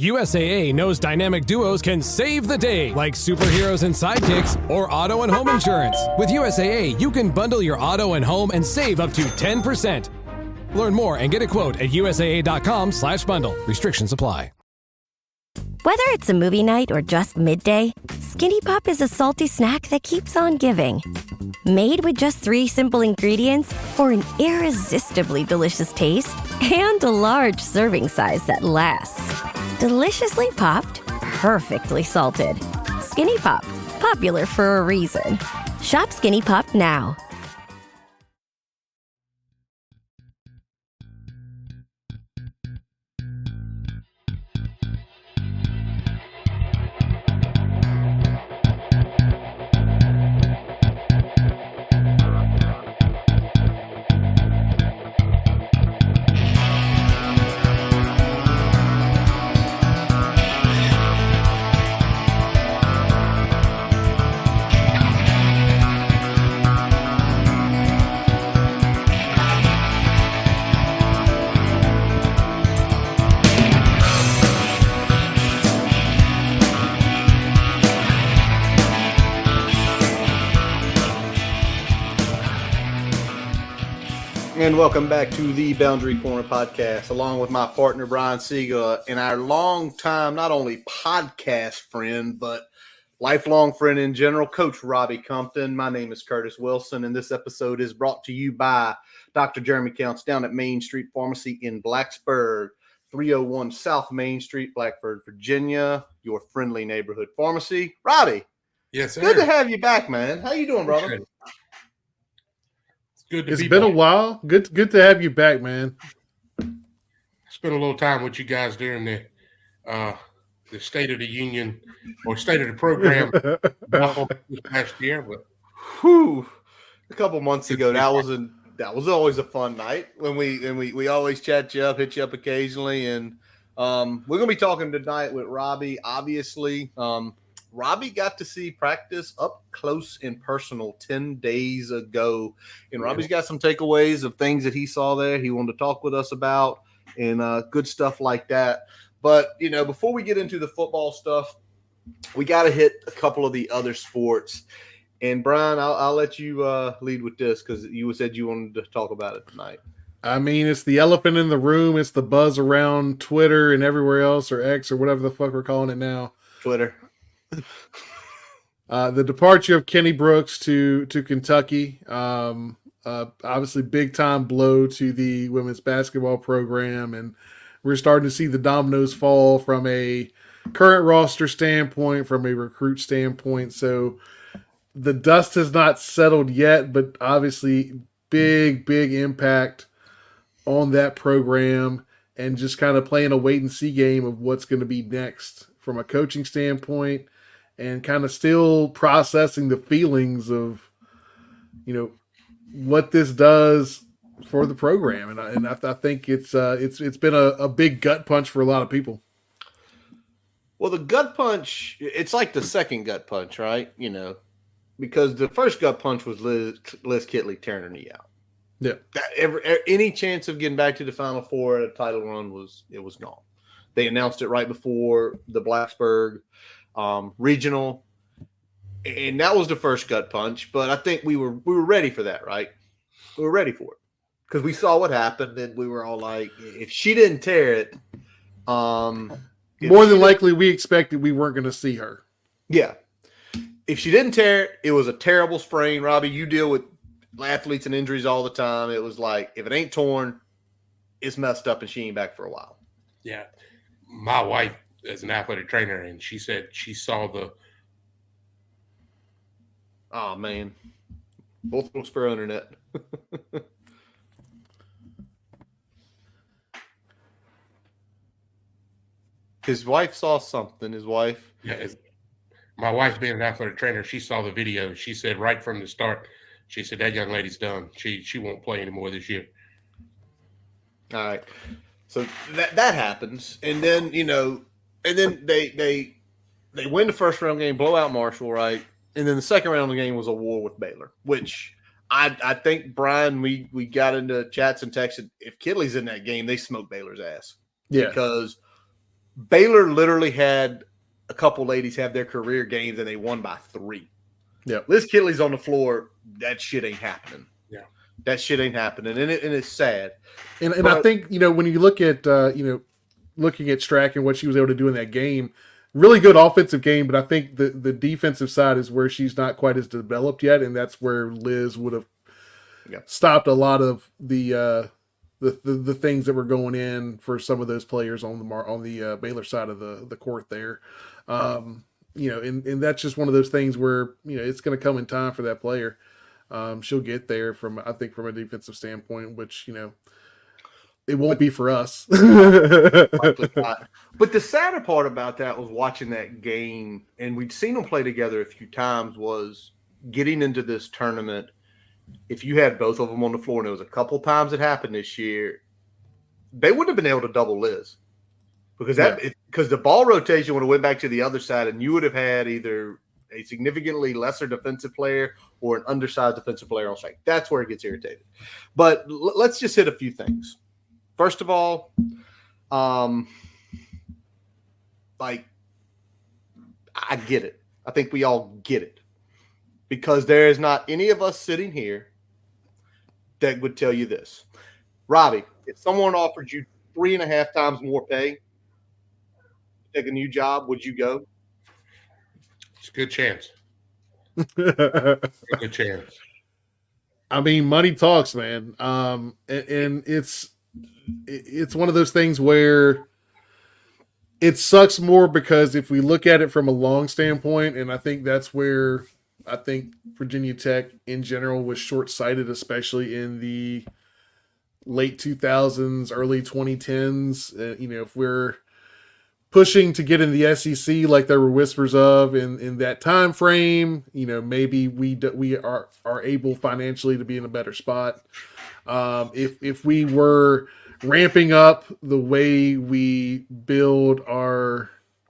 USAA knows dynamic duos can save the day, like superheroes and sidekicks or auto and home insurance. With USAA, you can bundle your auto and home and save up to 10%. Learn more and get a quote at USAA.com/bundle. Restrictions apply. Whether it's a movie night or just midday, Skinny Pop is a salty snack that keeps on giving. Made with just 3 simple ingredients for an irresistibly delicious taste and a large serving size that lasts. Deliciously popped, perfectly salted. Skinny Pop, popular for a reason. Shop Skinny Pop now. And welcome back to the Boundary Corner podcast, along with my partner, Brian Siegel, and our long-time, not only podcast friend, but lifelong friend in general, Coach Robbie Compton. My name is Curtis Wilson, and this episode is brought to you by Dr. Jeremy Counts down at Main Street Pharmacy in Blacksburg, 301 South Main Street, Blackburg, Virginia, your friendly neighborhood pharmacy. Robbie. Yes, sir. Good to have you back, man. How you doing, brother? It's been a while. Good to have you back, man. Spent a little time with you guys during the State of the Union or State of the Program this past year, but a couple months ago, that was always a fun night when we always chat you up, hit you up occasionally, and we're gonna be talking tonight with Robbie. Obviously, Robbie got to see practice up close and personal 10 days ago. And Robbie's got some takeaways of things that he saw there he wanted to talk with us about and good stuff like that. But, you know, before we get into the football stuff, we got to hit a couple of the other sports. And, Brian, I'll let you lead with this because you said you wanted to talk about it tonight. I mean, it's the elephant in the room. It's the buzz around Twitter and everywhere else, or X or whatever the fuck we're calling it now. Twitter. The departure of Kenny Brooks to Kentucky, obviously big time blow to the women's basketball program, and we're starting to see the dominoes fall from a current roster standpoint, from a recruit standpoint. So the dust has not settled yet, but obviously big impact on that program, and just kind of playing a wait and see game of what's going to be next from a coaching standpoint. And kind of still processing the feelings of, you know, what this does for the program, and I think it's been a big gut punch for a lot of people. Well, the gut punch, it's like the second gut punch, right? You know, because the first gut punch was Liz Kitley tearing her knee out. Yeah, any chance of getting back to the Final Four at a title run was gone. They announced it right before the Blacksburg regional, and that was the first gut punch. But I think we were ready for that, right? We were ready for it because we saw what happened, and we were all like, if she didn't tear it, more than likely we expected we weren't going to see her. Yeah, if she didn't tear it, it was a terrible sprain. Robbie, you deal with athletes and injuries all the time. It was like, if it ain't torn, it's messed up, and she ain't back for a while. Yeah, my wife as an athletic trainer, and she said she saw the. Oh man, both little spur internet. His wife saw something. His wife. Yeah, my wife being an athletic trainer, she saw the video. She said right from the start, she said that young lady's done. She won't play anymore this year. All right, so that happens, and then and then they win the first round game, blow out Marshall, right? And then the second round of the game was a war with Baylor, which I think, Brian, we got into chats and texted, if Kitley's in that game, they smoke Baylor's ass. Yeah. Because Baylor literally had a couple ladies have their career games and they won by 3. Yeah. Liz Kitley's on the floor. That shit ain't happening. Yeah. That shit ain't happening. And it's sad. And I think, when you look at, looking at Strack and what she was able to do in that game, really good offensive game, but I think the defensive side is where she's not quite as developed yet, and that's where Liz would have stopped a lot of the things that were going in for some of those players on the Baylor side of the court there. And that's just one of those things where it's going to come in time for that player. She'll get there from a defensive standpoint, which it won't be for us. But the sadder part about that was watching that game, and we'd seen them play together a few times, was getting into this tournament. If you had both of them on the floor, and there was a couple times it happened this year, they wouldn't have been able to double Liz. Because the ball rotation would have went back to the other side, and you would have had either a significantly lesser defensive player or an undersized defensive player on strike. That's where it gets irritated. But let's just hit a few things. First of all, I get it. I think we all get it. Because there is not any of us sitting here that would tell you this. Robbie, if someone offered you 3.5 times more pay to take a new job, would you go? It's a good chance. Good chance. I mean, money talks, man. And it's one of those things where it sucks more because if we look at it from a long standpoint, and I think that's where I think Virginia Tech in general was short-sighted, especially in the late 2000s, early 2010s. If we're pushing to get in the SEC like there were whispers of in that time frame, maybe we are able financially to be in a better spot. If we were ramping up the way we build our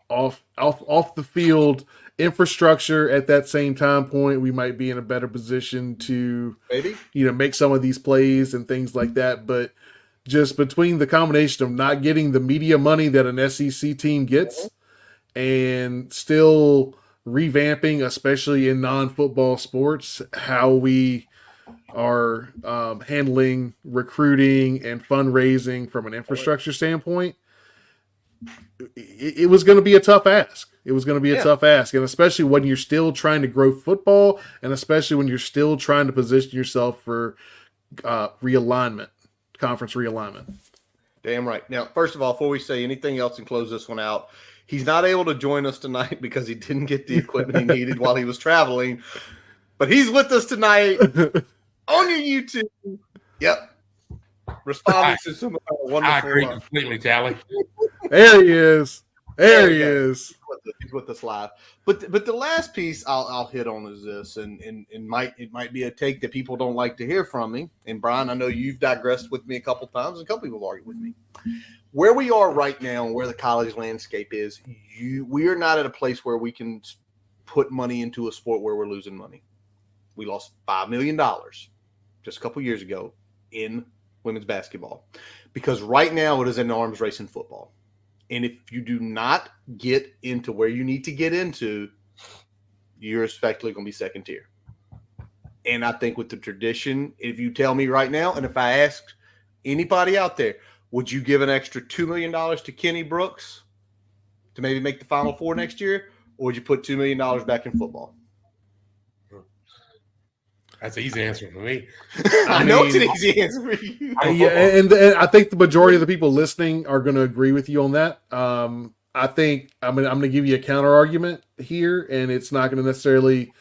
off the field infrastructure at that same time point, we might be in a better position to maybe make some of these plays and things like that. But just between the combination of not getting the media money that an SEC team gets and still revamping, especially in non-football sports, how we are handling recruiting and fundraising from an infrastructure standpoint, it was going to be a tough ask. It was going to be a tough ask, and especially when you're still trying to grow football, and especially when you're still trying to position yourself for conference realignment. Damn right. Now, first of all, before we say anything else and close this one out, he's not able to join us tonight because he didn't get the equipment he needed while he was traveling, but he's with us tonight on your YouTube. Yep. Responding to some wonderful. I agree completely, Tally. There he is. There he is. He's with us live. But the last piece I'll hit on is this, and it might be a take that people don't like to hear from me. And Brian, I know you've digressed with me a couple times, and a couple people have argued with me. Where we are right now and where the college landscape is, we are not at a place where we can put money into a sport where we're losing money. We lost $5 million just a couple years ago in women's basketball because right now it is an arms race in football. And if you do not get into where you need to get into, you're effectively going to be second tier. And I think with the tradition, if you tell me right now, and if I ask anybody out there, would you give an extra $2 million to Kenny Brooks to maybe make the Final Four next year? Or would you put $2 million back in football? That's an easy answer for me. I know it's an easy answer for you. And I think the majority of the people listening are going to agree with you on that. I think I'm going to give you a counter argument here, and it's not going to necessarily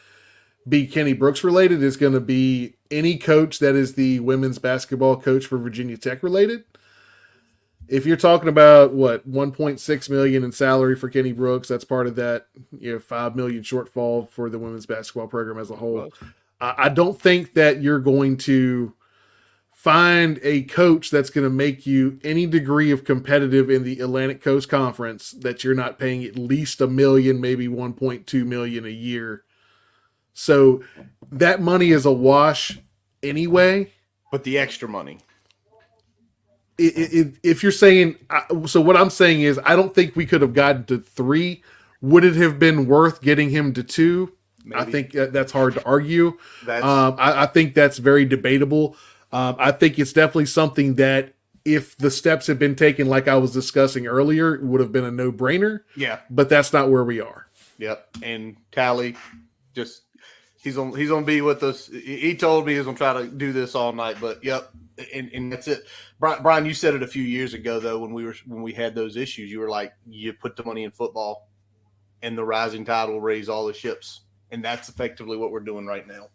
be Kenny Brooks related. It's going to be any coach that is the women's basketball coach for Virginia Tech related. If you're talking about $1.6 million in salary for Kenny Brooks, that's part of that $5 million shortfall for the women's basketball program as a whole. I don't think that you're going to find a coach that's going to make you any degree of competitive in the Atlantic Coast Conference that you're not paying at least $1 million, maybe $1.2 million a year. So that money is a wash anyway. But the extra money. If you're saying, so what I'm saying is, I don't think we could have gotten to 3. Would it have been worth getting him to 2? Maybe. I think that's hard to argue. I think that's very debatable. I think it's definitely something that if the steps had been taken, like I was discussing earlier, it would have been a no-brainer. Yeah. But that's not where we are. Yep. And Tally, just he's gonna be with us. He told me he was gonna try to do this all night, but yep. And that's it. Brian, you said it a few years ago though, when we had those issues, you were like, you put the money in football and the rising tide will raise all the ships. And that's effectively what we're doing right now.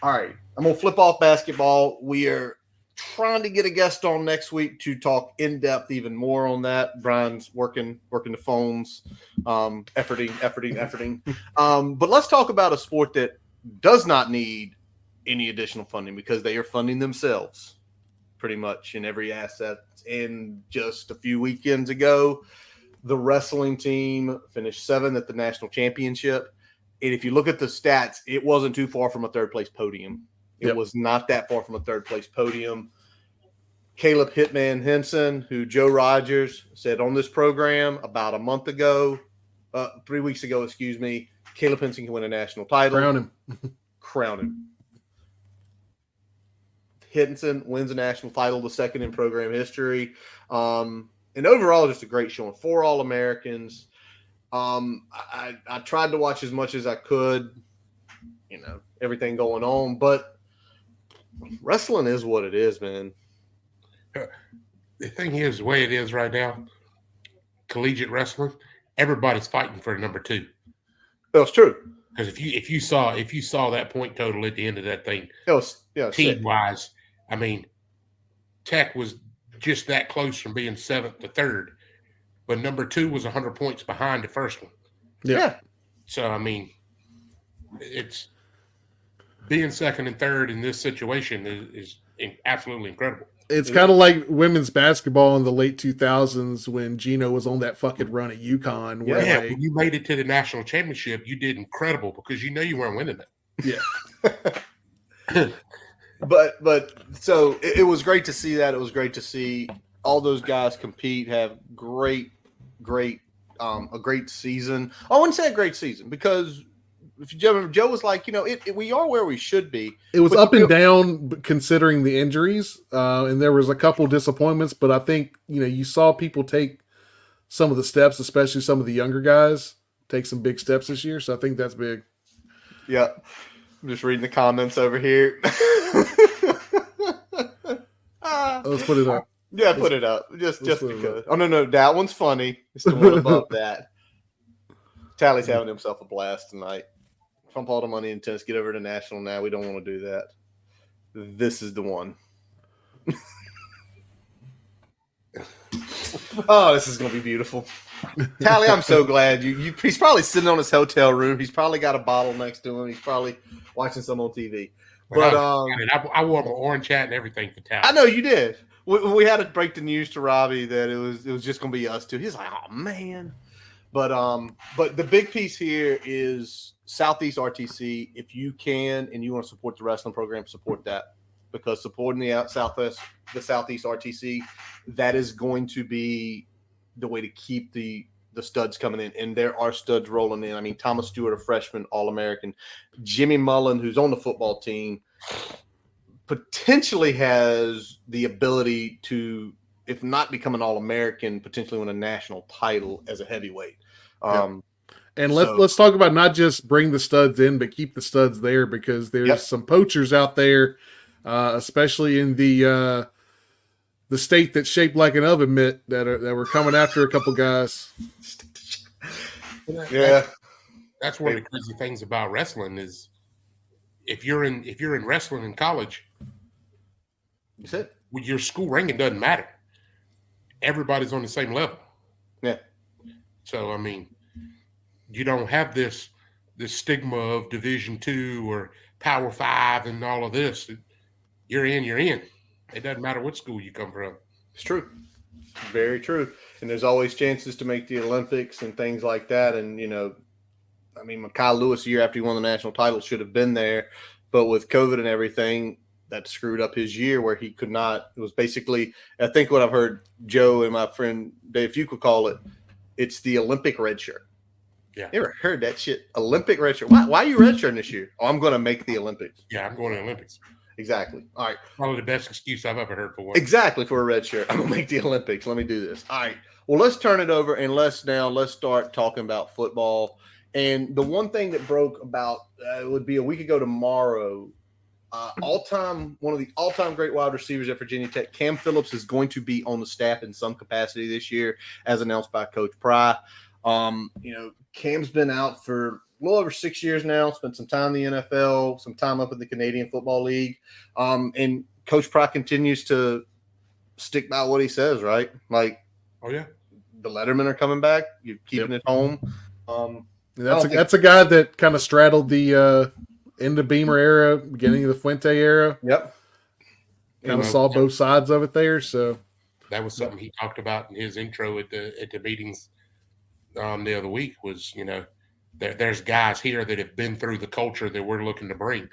All right. I'm gonna flip off basketball. We are trying to get a guest on next week to talk in depth even more on that. Brian's working the phones, efforting. But let's talk about a sport that does not need any additional funding because they are funding themselves pretty much in every asset. And just a few weekends ago, the wrestling team finished 7th at the national championship. And if you look at the stats, it wasn't too far from a third place podium. It was not that far from a third place podium. Caleb Hitman Henson, who Joe Rogers said on this program about a month ago, 3 weeks ago, excuse me, Caleb Henson can win a national title. Crown him. Henson wins a national title, the second in program history. And overall, just a great showing. 4 All-Americans. I tried to watch as much as I could, everything going on, but wrestling is what it is, man. The thing is, the way it is right now, collegiate wrestling, everybody's fighting for number 2. That's true. Because if you saw that point total at the end of that thing, team wise, I mean, Tech was just that close from being 7th to 3rd, but number 2 was 100 points behind the first one. Yeah. So I mean, it's being 2nd and 3rd in this situation is absolutely incredible. It's kind of like women's basketball in the late 2000s when Gino was on that fucking run at UConn. Where when you made it to the national championship, you did incredible because you weren't winning it. Yeah. but so it was great to see that. It was great to see all those guys compete, have a great season. I wouldn't say a great season because Joe was like, we are where we should be. It was up and down considering the injuries, and there was a couple disappointments. But I think you saw people take some of the steps, especially some of the younger guys, take some big steps this year. So I think that's big. Yeah, I'm just reading the comments over here. Let's put it up. Yeah, put it up just because. Oh no, that one's funny. It's the one above that. Tally's having himself a blast tonight. Pump all the money in tennis. Get over to national now. We don't want to do that. This is the one. Oh, this is going to be beautiful. Tally, I'm so glad he's probably sitting on his hotel room. He's probably got a bottle next to him. He's probably watching some on TV. But I wore my orange hat and everything for Tally. I know you did. We had to break the news to Robbie that it was just going to be us two. He's like, oh man. But the big piece here is Southeast RTC. If you can and you want to support the wrestling program, support that, because supporting the Southeast RTC, that is going to be the way to keep the studs coming in. And there are studs rolling in. I mean, Thomas Stewart, a freshman All-American, Jimmy Mullen, who's on the football team, potentially has the ability to, if not become an All-American, potentially win a national title as a heavyweight. And let's talk about not just bring the studs in, but keep the studs there, because there's some poachers out there, especially in the state that's shaped like an oven mitt that were coming after a couple guys. That's one of the crazy things about wrestling is if you're in wrestling in college, with your school ranking doesn't matter. Everybody's on the same level. Yeah. So I mean, you don't have this stigma of Division II or Power 5 and all of this. You're in. It doesn't matter what school you come from. It's true. Very true. And there's always chances to make the Olympics and things like that. And, Kyle Lewis, a year after he won the national title, should have been there. But with COVID and everything, that screwed up his year where he could not. It was basically, I think what I've heard Joe and my friend Dave Fuqua call it, it's the Olympic red shirt. Yeah. You ever heard that shit? Olympic red shirt. Why are you redshirting this year? Oh, I'm going to make the Olympics. Yeah, I'm going to the Olympics. Exactly. All right. Probably the best excuse I've ever heard for one. Exactly, for a red shirt. I'm going to make the Olympics. Let me do this. All right. Well, let's turn it over and let's start talking about football. And the one thing that broke about it would be a week ago tomorrow. One of the all-time great wide receivers at Virginia Tech, Cam Phillips, is going to be on the staff in some capacity this year, as announced by Coach Pry. Cam's been out for a little over 6 years now, spent some time in the NFL, some time up in the Canadian Football League. And Coach Pry continues to stick by what he says, right? Like, oh, yeah, the Lettermen are coming back. You're keeping it home. That's a guy that kind of straddled the end of Beamer era, beginning of the Fuente era. Yep. Kind of saw both sides of it there. So that was something he talked about in his intro at the meetings the other week was, there's guys here that have been through the culture that we're looking to bring.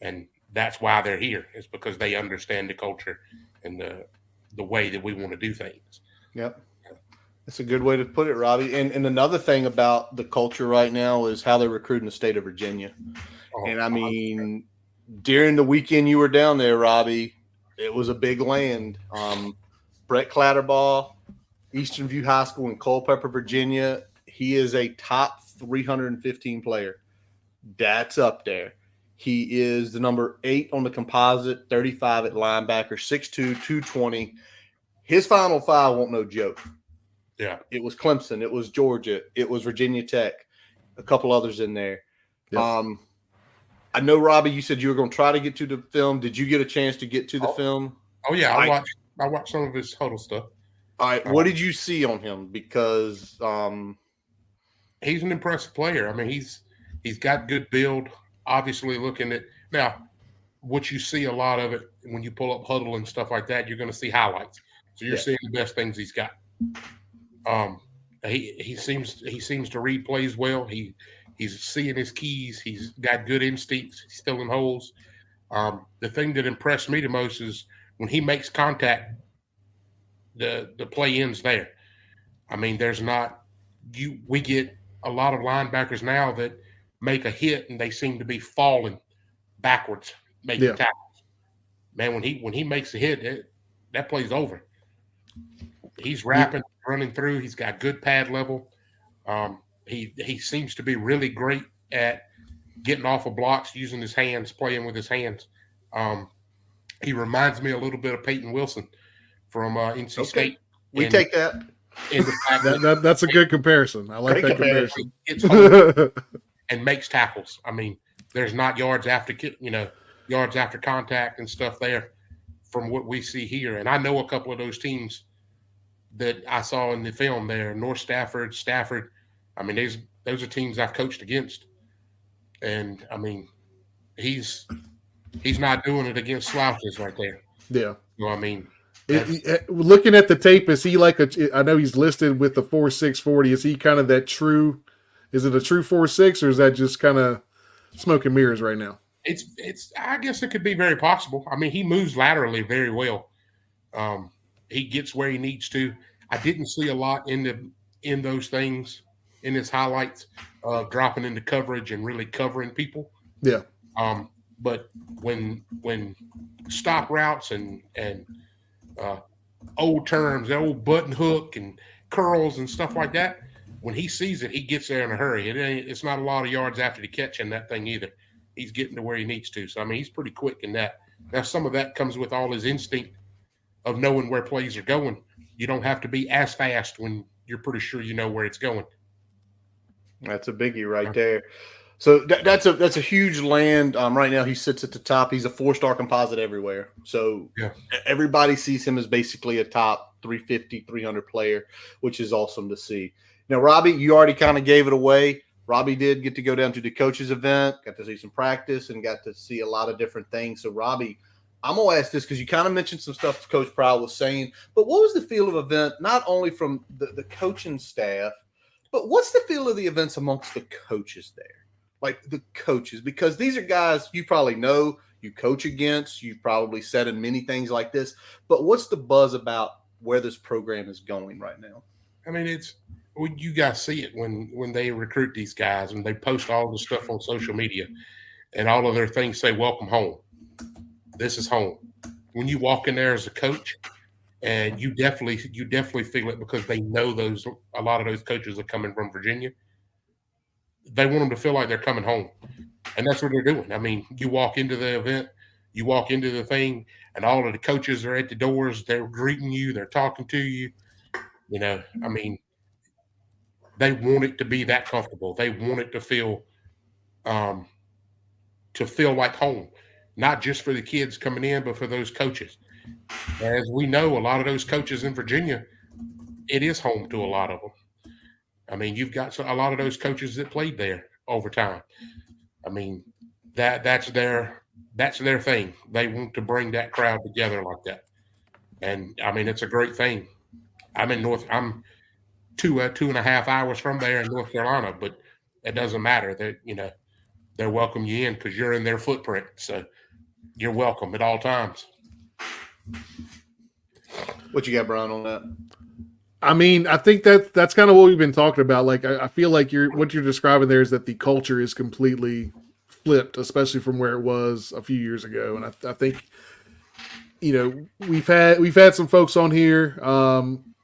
And that's why they're here. It's because they understand the culture and the way that we want to do things. Yep. That's a good way to put it, Robbie. And another thing about the culture right now is how they're recruiting the state of Virginia. And I mean, during the weekend you were down there, Robbie, it was a big land. Brett Clatterbaugh, Eastern View High School in Culpeper, Virginia. He is a top 315 player. That's up there. He is the number 8 on the composite, 35 at linebacker, 6'2", 220. His Final Five won't no joke. Yeah. It was Clemson. It was Georgia. It was Virginia Tech. A couple others in there. Yep. I know, Robbie, you said you were going to try to get to the film. Did you get a chance to get to the film? Oh, yeah. I watched some of his huddle stuff. All right. What did you see on him? Because he's an impressive player. I mean, he's got good build. Obviously, looking at – now, what you see a lot of it when you pull up huddle and stuff like that, you're going to see highlights. So you're seeing the best things he's got. He seems to read plays well. He's seeing his keys. He's got good instincts. He's filling holes. The thing that impressed me the most is when he makes contact, the play ends there. I mean, we get a lot of linebackers now that make a hit and they seem to be falling backwards, making tackles. Man, when he makes a hit, that play's over. He's rapping, running through. He's got good pad level. He seems to be really great at getting off of blocks, using his hands, playing with his hands. He reminds me a little bit of Peyton Wilson from NC State. We take that. That's a good comparison. I like that comparison. And makes tackles. I mean, there's not yards after contact and stuff there from what we see here. And I know a couple of those teams that I saw in the film there, North Stafford. I mean, those are teams I've coached against. And, I mean, he's not doing it against slouches right there. Yeah. You know what I mean? Looking at the tape, is he I know he's listed with the 4.6 40. Is he kind of that true – is it a true 4.6 or is that just kind of smoke and mirrors right now? It's. I guess it could be very possible. I mean, he moves laterally very well. He gets where he needs to. I didn't see a lot in those things in his highlights, dropping into coverage and really covering people. Yeah. But when stop routes and old terms, the old button hook and curls and stuff like that, when he sees it, he gets there in a hurry. It's not a lot of yards after the catch in that thing either. He's getting to where he needs to. So, I mean, he's pretty quick in that. Now, some of that comes with all his instinct of knowing where plays are going. You don't have to be as fast when you're pretty sure you know where it's going. That's a biggie right there. So that's a huge land. Right now he sits at the top. He's a 4-star composite everywhere. So everybody sees him as basically a top 350, 300 player, which is awesome to see. Now, Robbie, you already kind of gave it away. Robbie did get to go down to the coaches event, got to see some practice, and got to see a lot of different things. So, Robbie, I'm going to ask this because you kind of mentioned some stuff Coach Prowl was saying, but what was the feel of the event, not only from the coaching staff, but what's the feel of the events amongst the coaches there? Like the coaches, because these are guys you probably know, you coach against. You've probably said in many things like this. But what's the buzz about where this program is going right now? I mean, you guys see it when they recruit these guys and they post all the stuff on social media, and all of their things say "Welcome home." This is home. When you walk in there as a coach, and you definitely feel it, because they know a lot of those coaches are coming from Virginia. They want them to feel like they're coming home, and that's what they're doing. I mean, you walk into the event, you walk into the thing, and all of the coaches are at the doors. They're greeting you. They're talking to you. I mean, they want it to be that comfortable. They want it to feel like home, not just for the kids coming in, but for those coaches. As we know, a lot of those coaches in Virginia, it is home to a lot of them. I mean, you've got a lot of those coaches that played there over time. I mean, that's their thing. They want to bring that crowd together like that. And I mean, it's a great thing. I'm 2.5 hours from there in North Carolina, but it doesn't matter. They welcome you in because you're in their footprint. So you're welcome at all times. What you got, Brian, on that? I mean, I think that's kind of what we've been talking about. Like, I feel like what you're describing there is that the culture is completely flipped, especially from where it was a few years ago. And I think, we've had some folks on here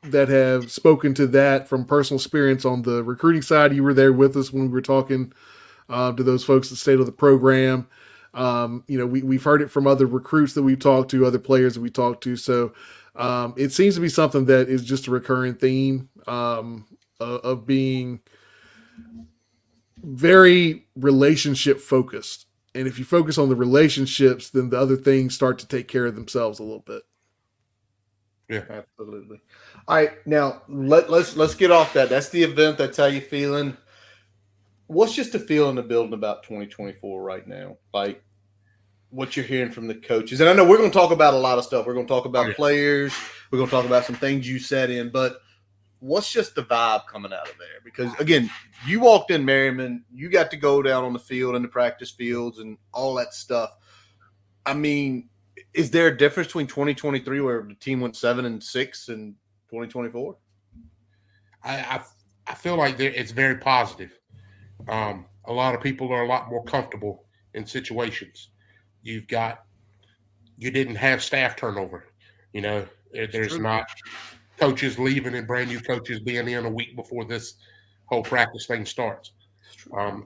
that have spoken to that from personal experience on the recruiting side. You were there with us when we were talking to those folks that stayed on the program. We've heard it from other recruits that we've talked to, other players that we talked to. So it seems to be something that is just a recurring theme of being very relationship focused. And if you focus on the relationships, then the other things start to take care of themselves a little bit. Yeah, absolutely. All right, now let's get off that. That's the event. That's how you're feeling. What's just a feeling in the building about 2024 right now? Like what you're hearing from the coaches. And I know we're going to talk about a lot of stuff. We're going to talk about players. We're going to talk about some things you said in. But what's just the vibe coming out of there? Because, again, you walked in Merryman. You got to go down on the field and the practice fields and all that stuff. I mean, is there a difference between 2023 where the team went 7-6 and 2024? I feel like it's very positive. A lot of people are a lot more comfortable in situations. You didn't have staff turnover. There's not coaches leaving and brand new coaches being in a week before this whole practice thing starts.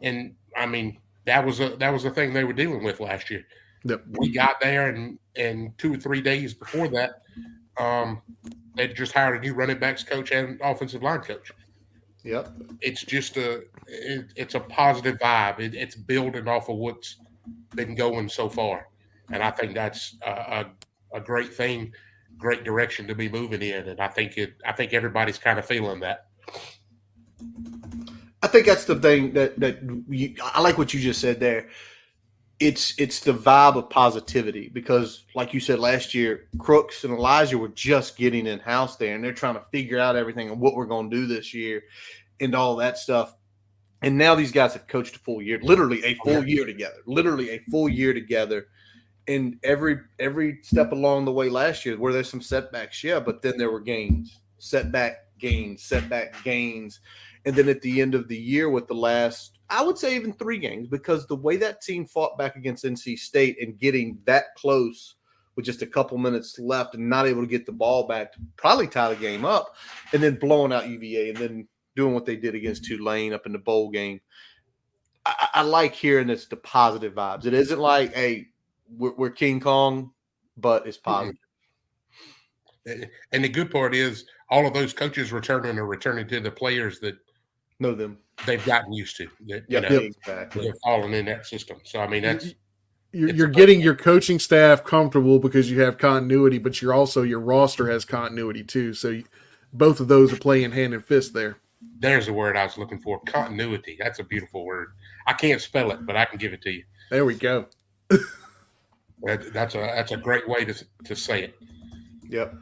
And I mean, that was a thing they were dealing with last year. Yep. We got there and 2 or 3 days before that, they just hired a new running backs coach and offensive line coach. Yep. It's just it's a positive vibe. It's building off of what's been going so far. And I think that's a great thing, great direction to be moving in. And I think everybody's kind of feeling that. I think that's the thing I like what you just said there. It's the vibe of positivity because, like you said last year, Crooks and Elijah were just getting in-house there, and they're trying to figure out everything and what we're going to do this year and all that stuff. And now these guys have coached a full year, literally a full year together. And every step along the way last year, where there's some setbacks, but then there were gains, setback gains. And then at the end of the year with the last, I would say even 3 games, because the way that team fought back against NC State and getting that close with just a couple minutes left and not able to get the ball back to probably tie the game up, and then blowing out UVA and then doing what they did against Tulane up in the bowl game. I like hearing the positive vibes. It isn't like, hey, we're King Kong, but it's positive. And the good part is all of those coaches returning to the players that know them. They've gotten used to. Exactly. They're falling in that system. So, I mean, you're getting your coaching staff comfortable because you have continuity, but your roster has continuity too. So both of those are playing hand in fist there. There's the word I was looking for. Continuity. That's a beautiful word. I can't spell it, but I can give it to you. There we go. That's a great way to say it. Yep.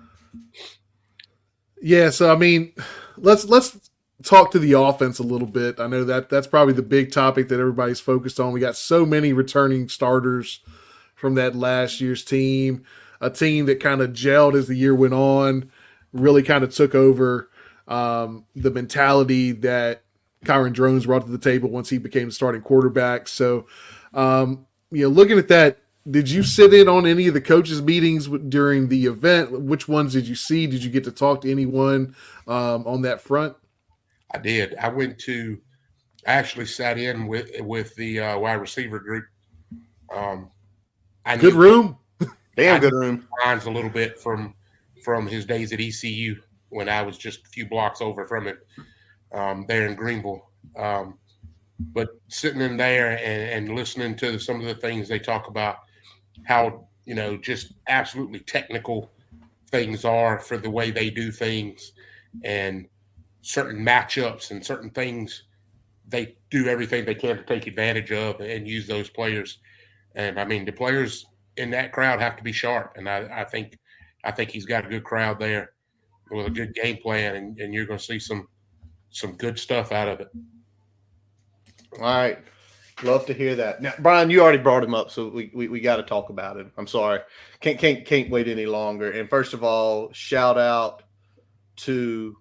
Yeah, so I mean, let's talk to the offense a little bit. I know that's probably the big topic that everybody's focused on. We got so many returning starters from that last year's team, a team that kind of gelled as the year went on, really kind of took over the mentality that Kyron Drones brought to the table once he became the starting quarterback. So, looking at that, did you sit in on any of the coaches' meetings during the event? Which ones did you see? Did you get to talk to anyone on that front? I did. I actually sat in with the wide receiver group. Good room. Damn good room. Mine's a little bit from his days at ECU when I was just a few blocks over from him there in Greenville. But sitting in there and listening to some of the things they talk about, how, just absolutely technical things are for the way they do things and certain matchups and certain things, they do everything they can to take advantage of and use those players. And I mean, the players in that crowd have to be sharp. And I think he's got a good crowd there with a good game plan, and you're going to see some good stuff out of it. All right. Love to hear that. Now, Brian, you already brought him up, so we got to talk about him. I'm sorry. Can't wait any longer. And first of all, shout out to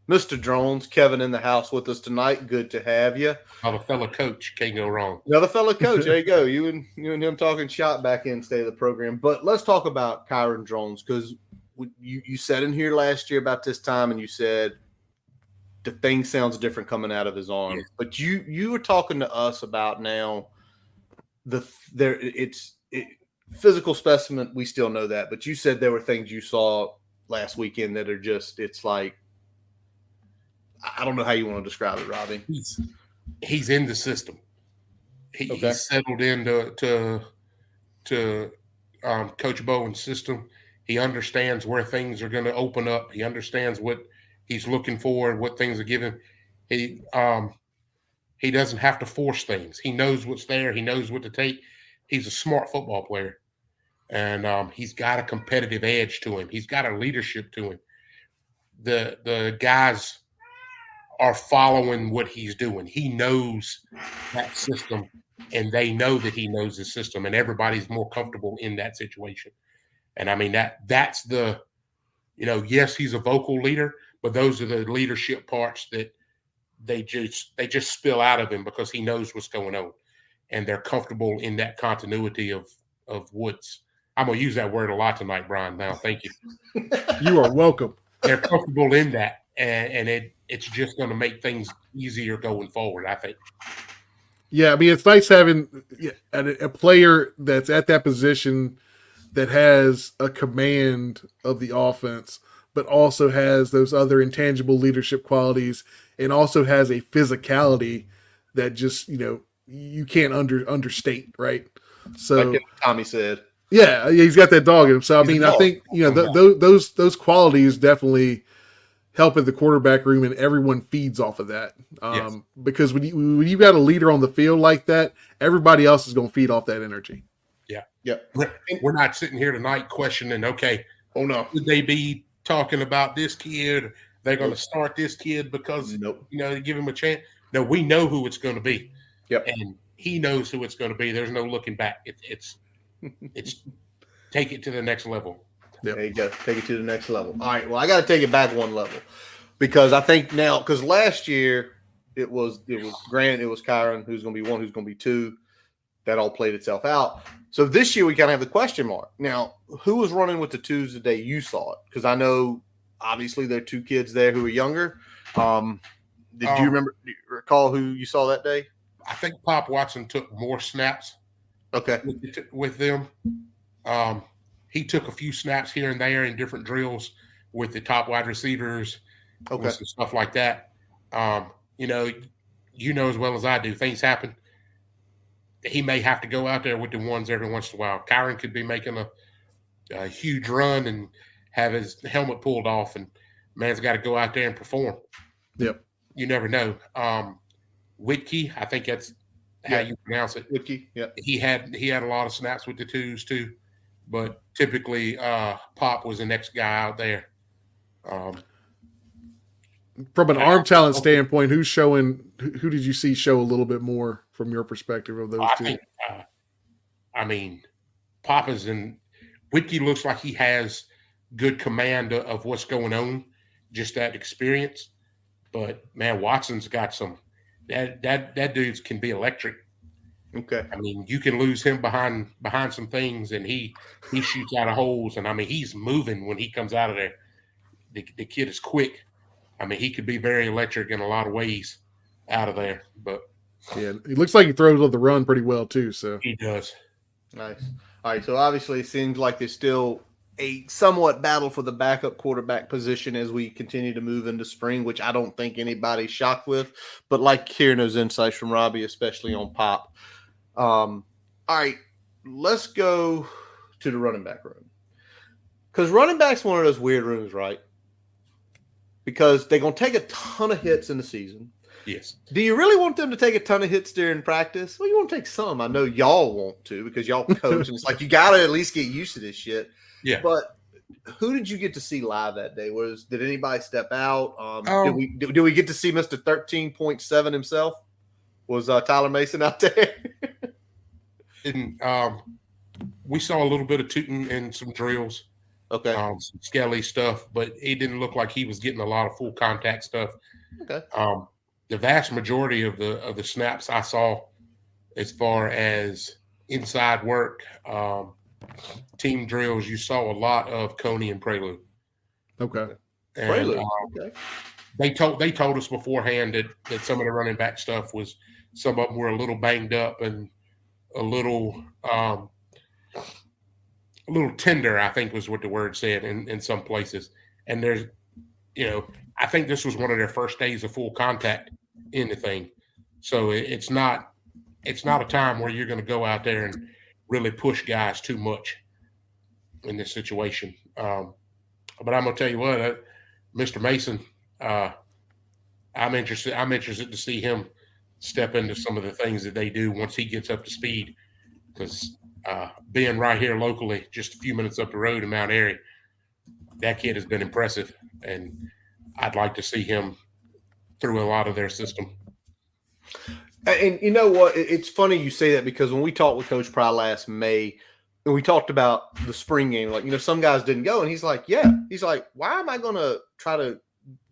Mr. Drones, Kevin in the house with us tonight. Good to have you. Oh, a fellow coach, can't go wrong. Another fellow coach. There you go. You and him talking shop back in state of the program. But let's talk about Kyron Drones, because you said in here last year about this time, and you said the thing sounds different coming out of his arm. Yeah. But you were talking to us about now physical specimen. We still know that, but you said there were things you saw last weekend that are just, it's like, I don't know how you want to describe it, Robbie. He's in the system. He's settled into Coach Bowen's system. He understands where things are going to open up. He understands what he's looking for and what things are given. He doesn't have to force things. He knows what's there. He knows what to take. He's a smart football player, and he's got a competitive edge to him. He's got a leadership to him. The guys are following what he's doing. He knows that system, and they know that he knows the system, and everybody's more comfortable in that situation. And I mean, that's the, yes, he's a vocal leader, but those are the leadership parts that they just spill out of him because he knows what's going on, and they're comfortable in that continuity of Woods. I'm going to use that word a lot tonight, Brian. Now, thank you. You are welcome. They're comfortable in that, and it's just going to make things easier going forward, I think. Yeah, I mean, it's nice having a player that's at that position that has a command of the offense, but also has those other intangible leadership qualities, and also has a physicality that just, you can't understate, right? So, like Tommy said. Yeah, he's got that dog in him. So, I mean, I think, those qualities definitely help in the quarterback room, and everyone feeds off of that. Yes. Because when you got a leader on the field like that, everybody else is going to feed off that energy. Yeah. Yeah. We're not sitting here tonight questioning, okay, oh no, would they be talking about this kid? They're going to start this kid because, they give him a chance. No, we know who it's going to be. Yep. And he knows who it's going to be. There's no looking back. It's take it to the next level. Yep. There you go. Take it to the next level. All right. Well, I got to take it back one level, because I think now, because last year it was Grant, it was Kyron, who's going to be one, who's going to be two. That all played itself out. So this year we kind of have the question mark. Now, who was running with the twos the day you saw it? Because I know obviously there are two kids there who are younger. Do you recall who you saw that day? I think Pop Watson took more snaps. Okay. With them. He took a few snaps here and there in different drills with the top wide receivers, with some stuff like that. As well as I do, things happen. He may have to go out there with the ones every once in a while. Kyron could be making a huge run and have his helmet pulled off, and man's got to go out there and perform. Yep. You never know. Whitkey, I think that's how you pronounce it. Whitkey, yeah. He had a lot of snaps with the twos too, but typically Pop was the next guy out there. From an arm talent standpoint, who did you see show a little bit more from your perspective of those two? I think, Papa's and Whitkey looks like he has good command of what's going on, just that experience. But man, Watson's got some. That dude can be electric. Okay. I mean, you can lose him behind some things, and he shoots out of holes, and I mean, he's moving when he comes out of there. The kid is quick. I mean, he could be very electric in a lot of ways out of there. But yeah, he looks like he throws on the run pretty well too. So he does. Nice. All right. So obviously, it seems like there's still a somewhat battle for the backup quarterback position as we continue to move into spring, which I don't think anybody's shocked with. But like hearing those insights from Robbie, especially on Pop. All right, let's go to the running back room. Because running back's one of those weird rooms, right? Because they're going to take a ton of hits in the season. Yes. Do you really want them to take a ton of hits during practice? Well, you want to take some. I know y'all want to because y'all coach, and it's like you got to at least get used to this shit. Yeah. But who did you get to see live that day? Did anybody step out? Did we get to see Mr. 13.7 himself? Was Tyler Mason out there? And we saw a little bit of tooting and some drills. Okay. Some skelly stuff, but he didn't look like he was getting a lot of full contact stuff. Okay. The vast majority of the snaps I saw, as far as inside work, team drills, you saw a lot of Coney and Prelude. Okay. And, Prelude. Okay. They told us beforehand that some of the running back stuff was, some of them were a little banged up and a little tender, I think was what the word said in some places. And there's, I think this was one of their first days of full contact in the thing. So it's not a time where you're going to go out there and really push guys too much in this situation. But I'm going to tell you what, Mr. Mason, I'm interested to see him step into some of the things that they do once he gets up to speed, because being right here locally, just a few minutes up the road in Mount Airy, that kid has been impressive, and I'd like to see him through a lot of their system. And you know what? It's funny you say that, because when we talked with Coach Pry last May, and we talked about the spring game, like, some guys didn't go, and he's like, why am I going to try to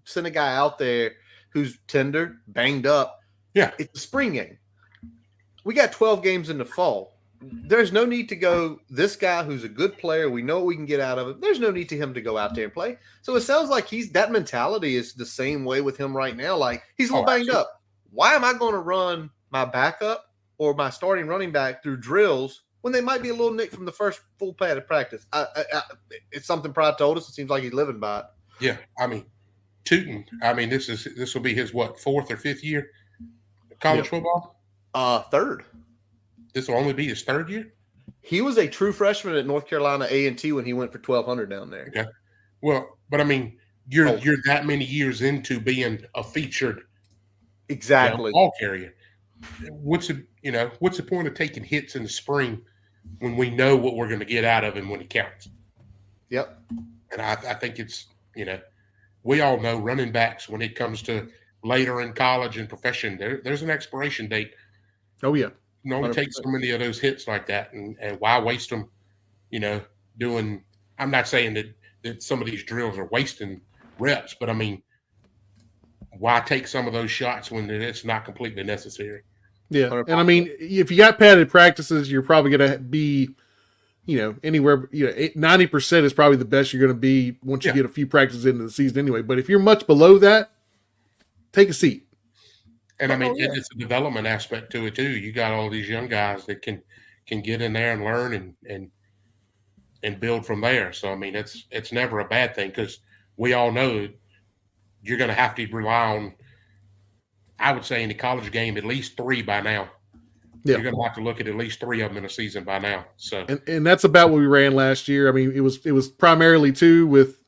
send a guy out there who's tender, banged up? Yeah. It's a spring game. We got 12 games in the fall. There's no need to go, this guy who's a good player, we know what we can get out of him. There's no need to him to go out there and play. So it sounds like that mentality is the same way with him right now. Like, he's a little banged up. Why am I going to run my backup or my starting running back through drills when they might be a little nicked from the first full padded practice? It's something Pride told us. It seems like he's living by it. Yeah. I mean, Tootin, this will be his, fourth or fifth year of college football? Third. This will only be his third year? He was a true freshman at North Carolina A&T when he went for 1,200 down there. Okay. Well, but I mean, you're that many years into being a featured ball carrier. What's the point of taking hits in the spring when we know what we're going to get out of him when he counts? Yep. And I think it's, we all know running backs, when it comes to later in college and profession, there's an expiration date. Oh, yeah. You only take so many of those hits like that, and why waste them, doing – I'm not saying that some of these drills are wasting reps, but, I mean, why take some of those shots when it's not completely necessary? Yeah, and, I mean, if you got padded practices, you're probably going to be, anywhere – 90% is probably the best you're going to be once you get a few practices into the season anyway. But if you're much below that, take a seat. And I mean, it's a development aspect to it too. You got all these young guys that can get in there and learn and build from there. So I mean, it's never a bad thing, because we all know you're going to have to rely on, I would say, in the college game, at least 3 by now. Yeah. You're going to have to look at least 3 of them in a season by now. So and that's about what we ran last year. I mean, it was primarily 2 with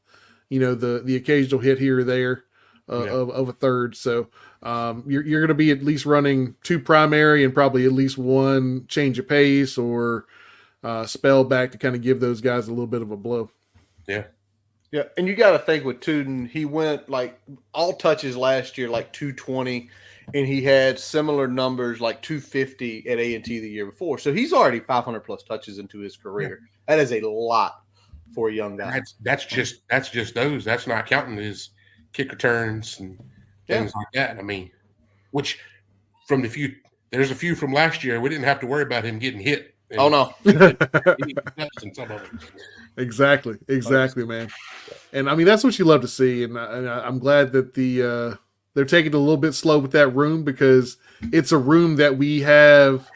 the occasional hit here or there of a third. So. You're going to be at least running 2 primary and probably at least 1 change of pace or spell back to kind of give those guys a little bit of a blow. Yeah. Yeah. And you got to think with Tootin, he went like all touches last year, like 220. and he had similar numbers like 250 at A&T the year before. So he's already 500 plus touches into his career. Yeah. That is a lot for a young guy. That's just those. That's not counting his kick returns and things like that. I mean, which from there's a few from last year. We didn't have to worry about him getting hit. Oh no. Exactly, man. And I mean, that's what you love to see. And I'm glad that they're taking it a little bit slow with that room, because it's a room that we have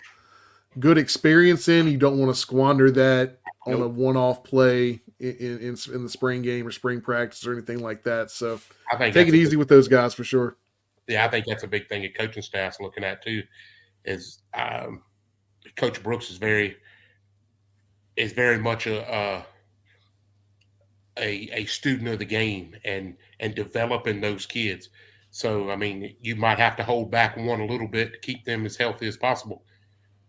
good experience in. You don't want to squander that on a one-off play in the spring game or spring practice or anything like that. So I think take it easy with those guys for sure. Yeah, I think that's a big thing that coaching staff's looking at too. Is Coach Brooks is very much a student of the game and developing those kids. So I mean, you might have to hold back one a little bit to keep them as healthy as possible,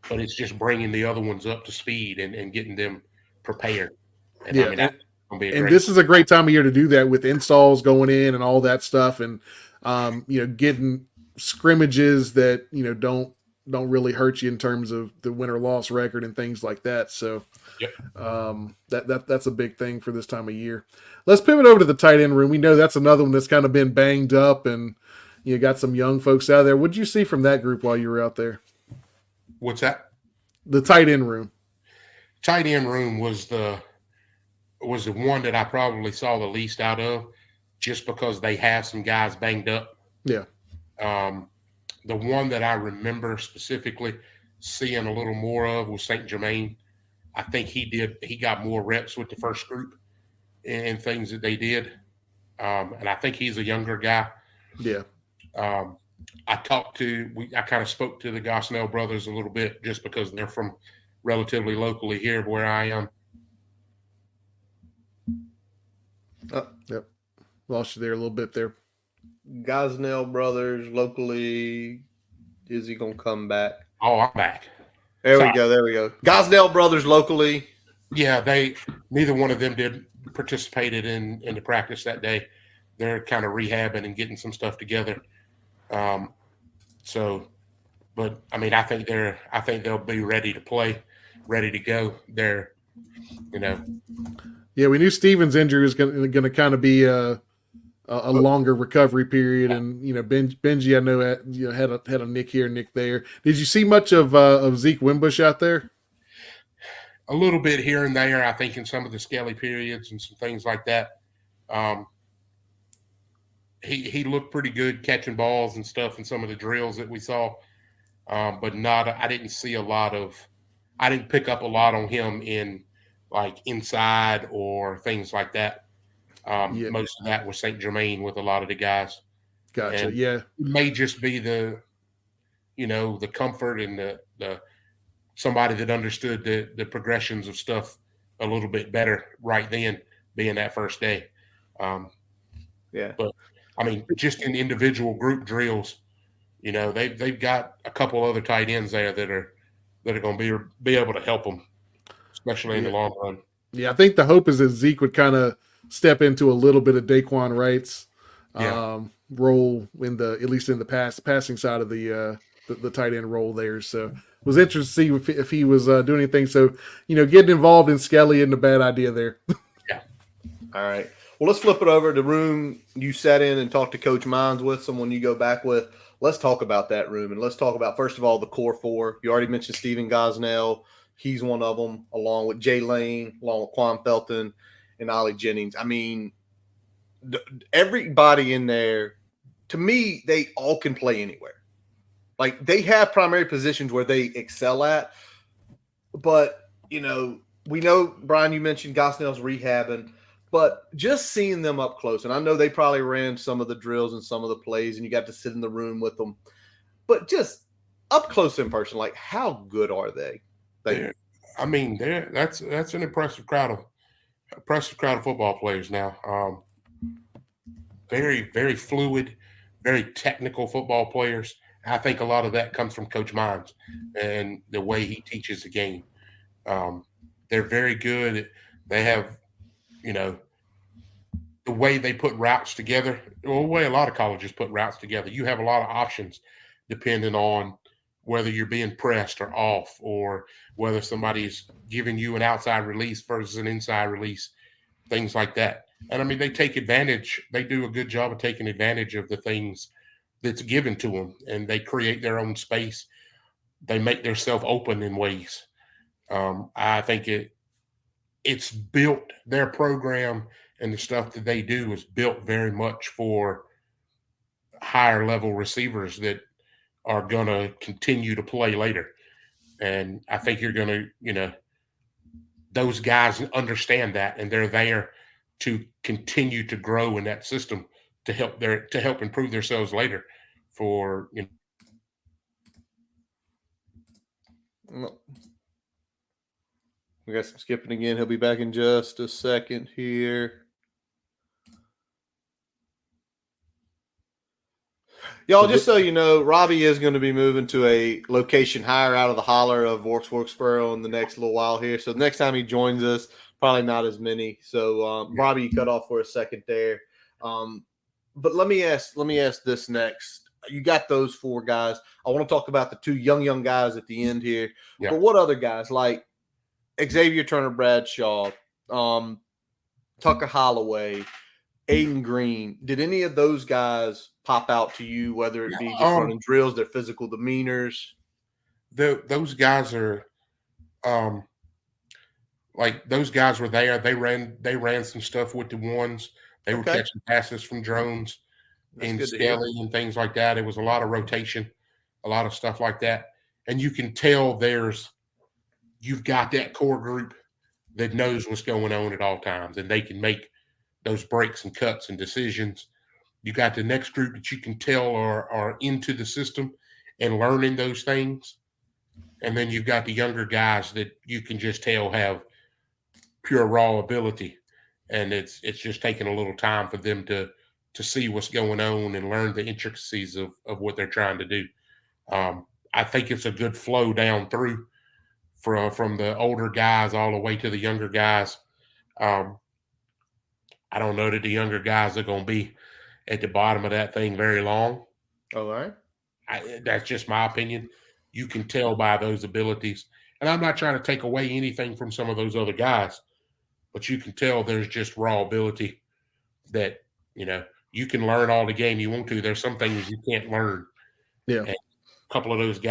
but it's just bringing the other ones up to speed and getting them prepared. And yeah, I mean, and this is a great time of year to do that with installs going in and all that stuff, and getting scrimmages that don't really hurt you in terms of the win or loss record and things like that. So that's a big thing for this time of year. Let's pivot over to the tight end room. We know that's another one that's kind of been banged up, and you got some young folks out there. What did you see from that group while you were out there? What's that? The tight end room. Tight end room was the one that I probably saw the least out of, just because they have some guys banged up. Yeah. The one that I remember specifically seeing a little more of was St. Germain. I think he got more reps with the first group and things that they did. And I think he's a younger guy. Yeah. I kind of spoke to the Gosnell brothers a little bit, just because they're from relatively locally here where I am. Yep. Lost you there a little bit there. Gosnell brothers locally. Is he gonna come back? Oh, I'm back. There we go. Gosnell brothers locally. Yeah, neither one of them participated in the practice that day. They're kind of rehabbing and getting some stuff together. But I mean, I think they'll be ready to play, ready to go. They're, Yeah, we knew Steven's injury was going to kind of be a longer recovery period, and Benji, I know had a nick here, nick there. Did you see much of Zeke Wimbush out there? A little bit here and there, I think, in some of the scaly periods and some things like that. He looked pretty good catching balls and stuff in some of the drills that we saw, but I didn't see I didn't pick up a lot on him in like inside or things like that. Most of that was St. Germain with a lot of the guys. Gotcha. And yeah. It may just be the comfort and the somebody that understood the progressions of stuff a little bit better right then, being that first day. But I mean, just in individual group drills, they've got a couple other tight ends there that are going to be able to help them, especially in the long run. Yeah, I think the hope is that Zeke would kind of step into a little bit of Daquan Wright's role at least in the passing side of the tight end role there. So it was interesting to see if he was doing anything. So getting involved in Skelly isn't a bad idea there. Yeah. All right. Well, let's flip it over to the room you sat in and talked to Coach Mines with, someone you go back with. Let's talk about that room, and let's talk about, first of all, the core four. You already mentioned Stephen Gosnell. He's one of them, along with Jay Lane, along with Quan Felton and Ollie Jennings. I mean, everybody in there, to me, they all can play anywhere. Like, they have primary positions where they excel at. But, we know, Brian, you mentioned Gosnell's rehabbing. But just seeing them up close, and I know they probably ran some of the drills and some of the plays, and you got to sit in the room with them. But just up close in person, like, how good are they? That's an impressive crowd of football players now. Very, very fluid, very technical football players. I think a lot of that comes from Coach Mines and the way he teaches the game. They're very good. They have, the way they put routes together, the way a lot of colleges put routes together. You have a lot of options depending on whether you're being pressed or off, or whether somebody's giving you an outside release versus an inside release, things like that. And I mean, they take advantage. They do a good job of taking advantage of the things that's given to them, and they create their own space. They make themselves open in ways. I think it's built, their program and the stuff that they do is built very much for higher level receivers that are going to continue to play later. And I think you're going to, those guys understand that, and they're there to continue to grow in that system to help improve themselves later for, We got some skipping again. He'll be back in just a second here. Y'all, just so you know, Robbie is going to be moving to a location higher out of the holler of Wilkesboro in the next little while here. So next time he joins us, probably not as many. So Robbie, you cut off for a second there. But let me ask this next. You got those four guys. I want to talk about the two young guys at the end here. Yeah. But what other guys like Xavier Turner Bradshaw, Tucker Holloway, Aiden Green? Did any of those guys pop out to you, whether it be just running drills, their physical demeanors? Those guys are like those guys were there. They ran some stuff with the ones. They were catching passes from drones and Skelly and things like that. It was a lot of rotation, a lot of stuff like that. And you can tell you've got that core group that knows what's going on at all times, and they can make those breaks and cuts and decisions. You got the next group that you can tell are into the system and learning those things. And then you've got the younger guys that you can just tell have pure raw ability. And it's just taking a little time for them to see what's going on and learn the intricacies of what they're trying to do. I think it's a good flow down through from the older guys all the way to the younger guys. I don't know that the younger guys are going to be at the bottom of that thing very long. All right. That's just my opinion. You can tell by those abilities. And I'm not trying to take away anything from some of those other guys, but you can tell there's just raw ability that, you can learn all the game you want to. There's some things you can't learn. Yeah. And a couple of those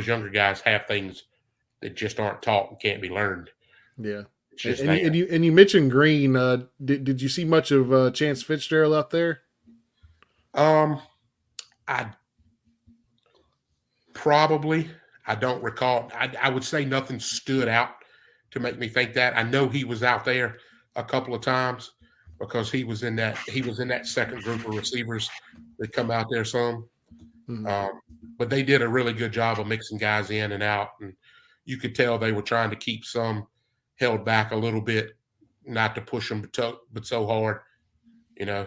younger guys have things that just aren't taught and can't be learned. Yeah. And you mentioned Green. Did you see much of Chance Fitzgerald out there? I don't recall. I would say nothing stood out to make me think that. I know he was out there a couple of times because he was in that second group of receivers that come out there some. Mm-hmm. But they did a really good job of mixing guys in and out, and you could tell they were trying to keep some held back a little bit, not to push them but so hard, Yeah.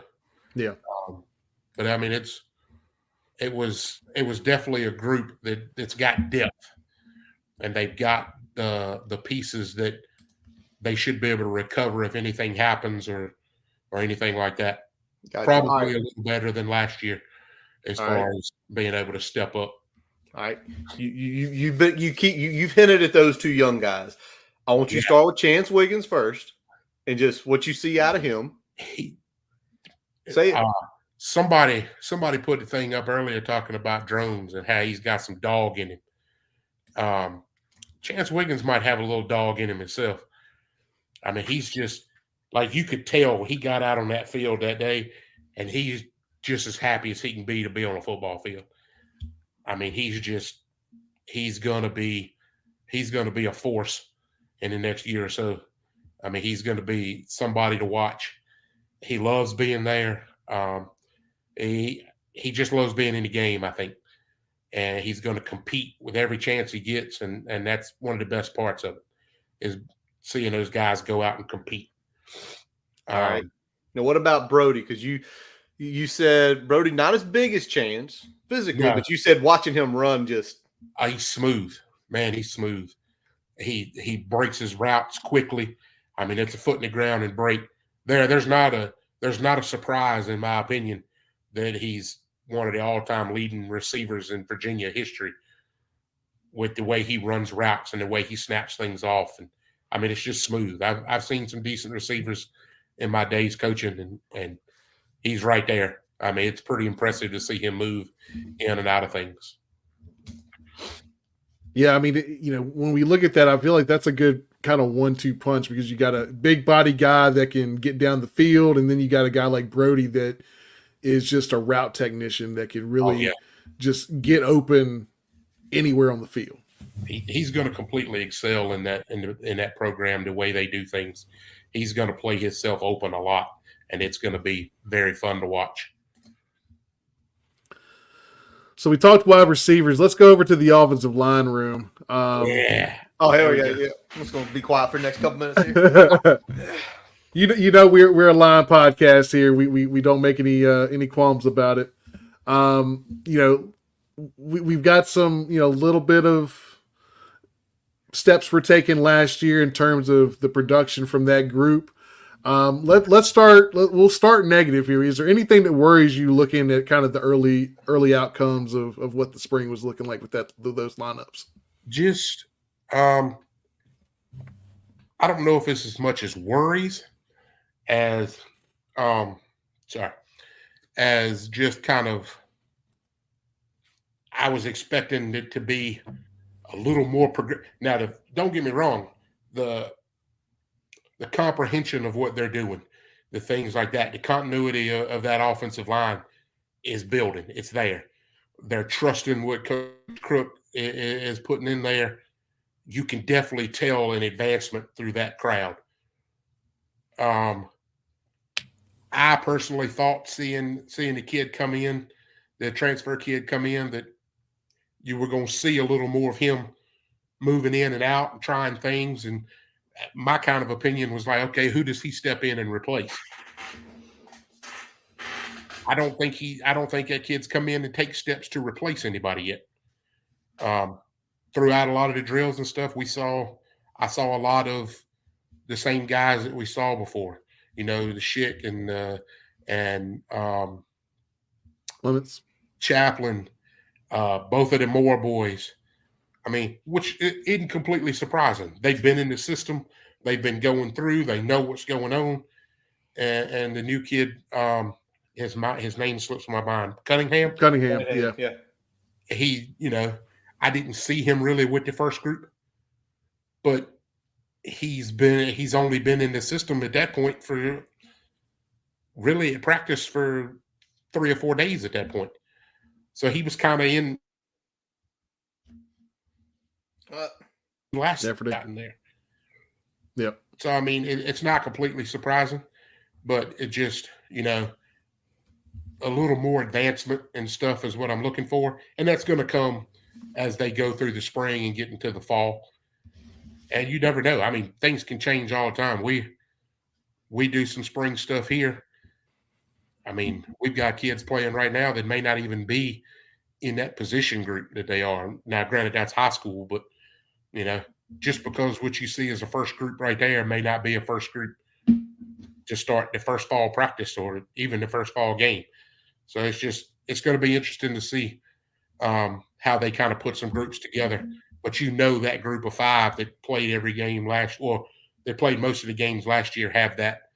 But I mean, it was definitely a group that's got depth, and they've got the pieces that they should be able to recover if anything happens or anything like that. Probably a little better than last year as far as being able to step up. All right, you've hinted at those two young guys. I want you to start with Chance Wiggins first, and just what you see out of him. Say it. Somebody put the thing up earlier talking about drones and how he's got some dog in him. Chance Wiggins might have a little dog in him himself. I mean, he's just like, you could tell he got out on that field that day, and he's just as happy as he can be to be on a football field. I mean, he's gonna be a force in the next year or so. I mean, he's gonna be somebody to watch. He loves being there. He just loves being in the game, I think. And he's going to compete with every chance he gets, and that's one of the best parts of it, is seeing those guys go out and compete. All right. Now, what about Brody? Because you said Brody not as big as Chance physically, but you said watching him run just he's smooth. Man, he's smooth. He breaks his routes quickly. I mean, it's a foot in the ground and break. There's not a surprise, in my opinion, that he's one of the all-time leading receivers in Virginia history with the way he runs routes and the way he snaps things off. And I mean, it's just smooth. I've seen some decent receivers in my days coaching, and he's right there. I mean, it's pretty impressive to see him move in and out of things. Yeah, I mean, when we look at that, I feel like that's a good kind of 1-2 punch, because you got a big body guy that can get down the field, and then you got a guy like Brody that is just a route technician that can really just get open anywhere on the field. He's going to completely excel in that program, the way they do things. He's going to play himself open a lot, and it's going to be very fun to watch. So we talked wide receivers. Let's go over to the offensive line room. Yeah. Oh, hell yeah. I'm just going to be quiet for the next couple minutes here. We're a line podcast here. We don't make any qualms about it. We've got some little bit of steps were taken last year in terms of the production from that group. We'll start negative here. Is there anything that worries you looking at kind of the early outcomes of what the spring was looking like with those lineups? Just I don't know if it's as much as worries as as just kind of, I was expecting it to be a little more Now, don't get me wrong, the comprehension of what they're doing, the things like that, the continuity of that offensive line is building. It's there. They're trusting what Coach Crook is putting in there. You can definitely tell an advancement through that crowd. I personally thought seeing the kid come in, the transfer kid come in, that you were going to see a little more of him moving in and out and trying things. And my kind of opinion was like, okay, who does he step in and replace? I don't think that kid's come in and take steps to replace anybody yet. Throughout a lot of the drills and stuff, I saw a lot of the same guys that we saw before. The Schick and Lemons, Chaplin, both of the Moore boys. I mean, which isn't completely surprising. They've been in the system. They've been going through. They know what's going on. And the new kid, his name slips my mind. Cunningham, yeah. He, I didn't see him really with the first group, but he's only been in the system at that point for really at practice for 3 or 4 days at that point. So he was kind of in last gotten there. Yep. So, I mean, it's not completely surprising, but it just, a little more advancement and stuff is what I'm looking for. And that's going to come as they go through the spring and get into the fall. And you never know. I mean, things can change all the time. We do some spring stuff here. I mean, we've got kids playing right now that may not even be in that position group that they are. Now, granted, that's high school, but, just because what you see as a first group right there may not be a first group to start the first fall practice or even the first fall game. So it's going to be interesting to see how they kind of put some groups together. But that group of 5 that played every game they played most of the games last year have that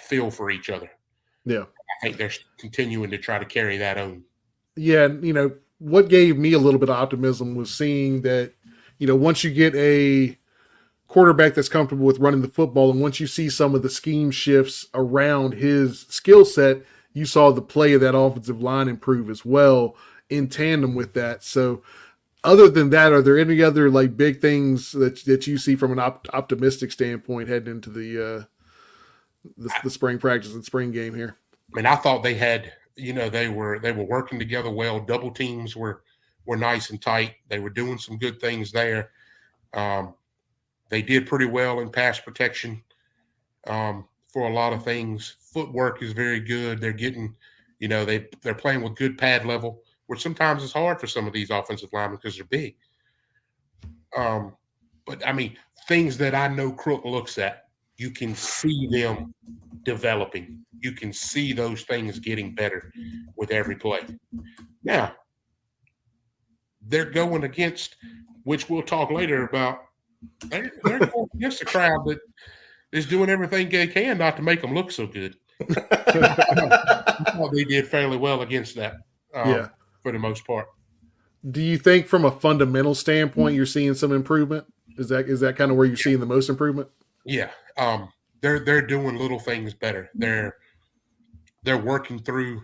feel for each other. Yeah. I think they're continuing to try to carry that on. Yeah, what gave me a little bit of optimism was seeing that, once you get a quarterback that's comfortable with running the football, and once you see some of the scheme shifts around his skill set, you saw the play of that offensive line improve as well in tandem with that. So other than that, are there any other big things that you see from an optimistic standpoint heading into the spring practice and spring game here? I mean, I thought they had, they were working together well. Double teams were nice and tight. They were doing some good things there. They did pretty well in pass protection for a lot of things. Footwork is very good. They're getting, they're playing with good pad level, which sometimes is hard for some of these offensive linemen because they're big. But I mean, things that I know Crook looks at, you can see them developing. You can see those things getting better with every play. Now, they're going against, which we'll talk later about, they're going against a crowd that is doing everything they can not to make them look so good. They did fairly well against that for the most part. Do you think from a fundamental standpoint you're seeing some improvement? Is that kind of where you're seeing the most improvement? Yeah. They're doing little things better. They're working through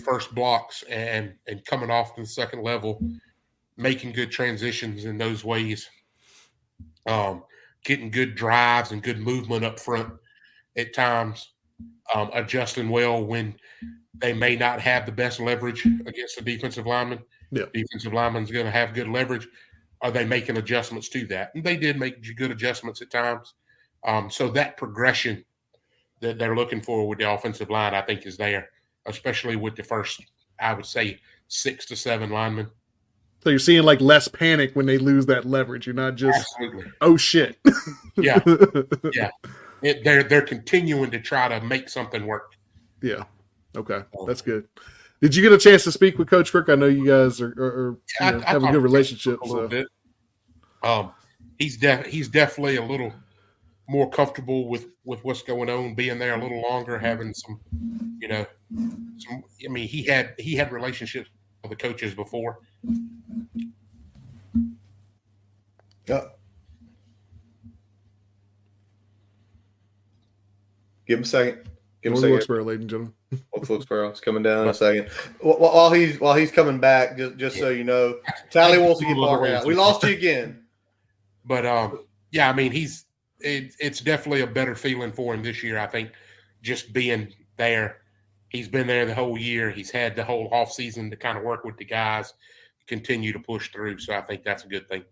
first blocks and coming off to the second level, making good transitions in those ways, getting good drives and good movement up front at times, adjusting well when they may not have the best leverage against the defensive lineman. Yeah. Defensive lineman's going to have good leverage. Are they making adjustments to that? And they did make good adjustments at times. So that progression that they're looking for with the offensive line, I think, is there, especially with the first, I would say, 6 to 7 linemen. So you're seeing like less panic when they lose that leverage. You're not just, Absolutely. Oh shit. Yeah. They're continuing to try to make something work. Yeah. Okay. That's good. Did you get a chance to speak with Coach Crook? I know you guys are have a good relationship. A little bit. He's definitely a little more comfortable with what's going on, being there a little longer, having some. I mean, he had relationships with the coaches before. Yeah. Give him a second. Wilkesboro, ladies and gentlemen. Wilkesboro is coming down in a second. While he's coming back, just so you know, Tally wants to get Barker out. We lost you again. But I mean, it's definitely a better feeling for him this year. I think just being there. He's been there the whole year. He's had the whole off season to kind of work with the guys, continue to push through. So I think that's a good thing.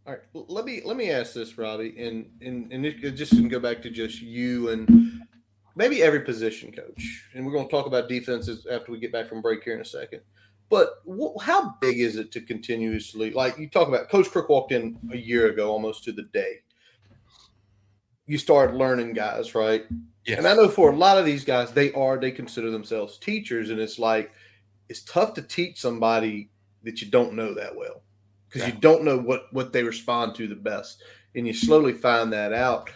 All right, let me ask this, Robbie, and it just didn't go back to just you and maybe every position coach. And we're going to talk about defenses after we get back from break here in a second. But how big is it to continuously, like you talk about, Coach Crook walked in a year ago, almost to the day. You start learning guys, right? Yes. And I know for a lot of these guys, they consider themselves teachers, and it's like it's tough to teach somebody that you don't know that well because you don't know what they respond to the best, and you slowly find that out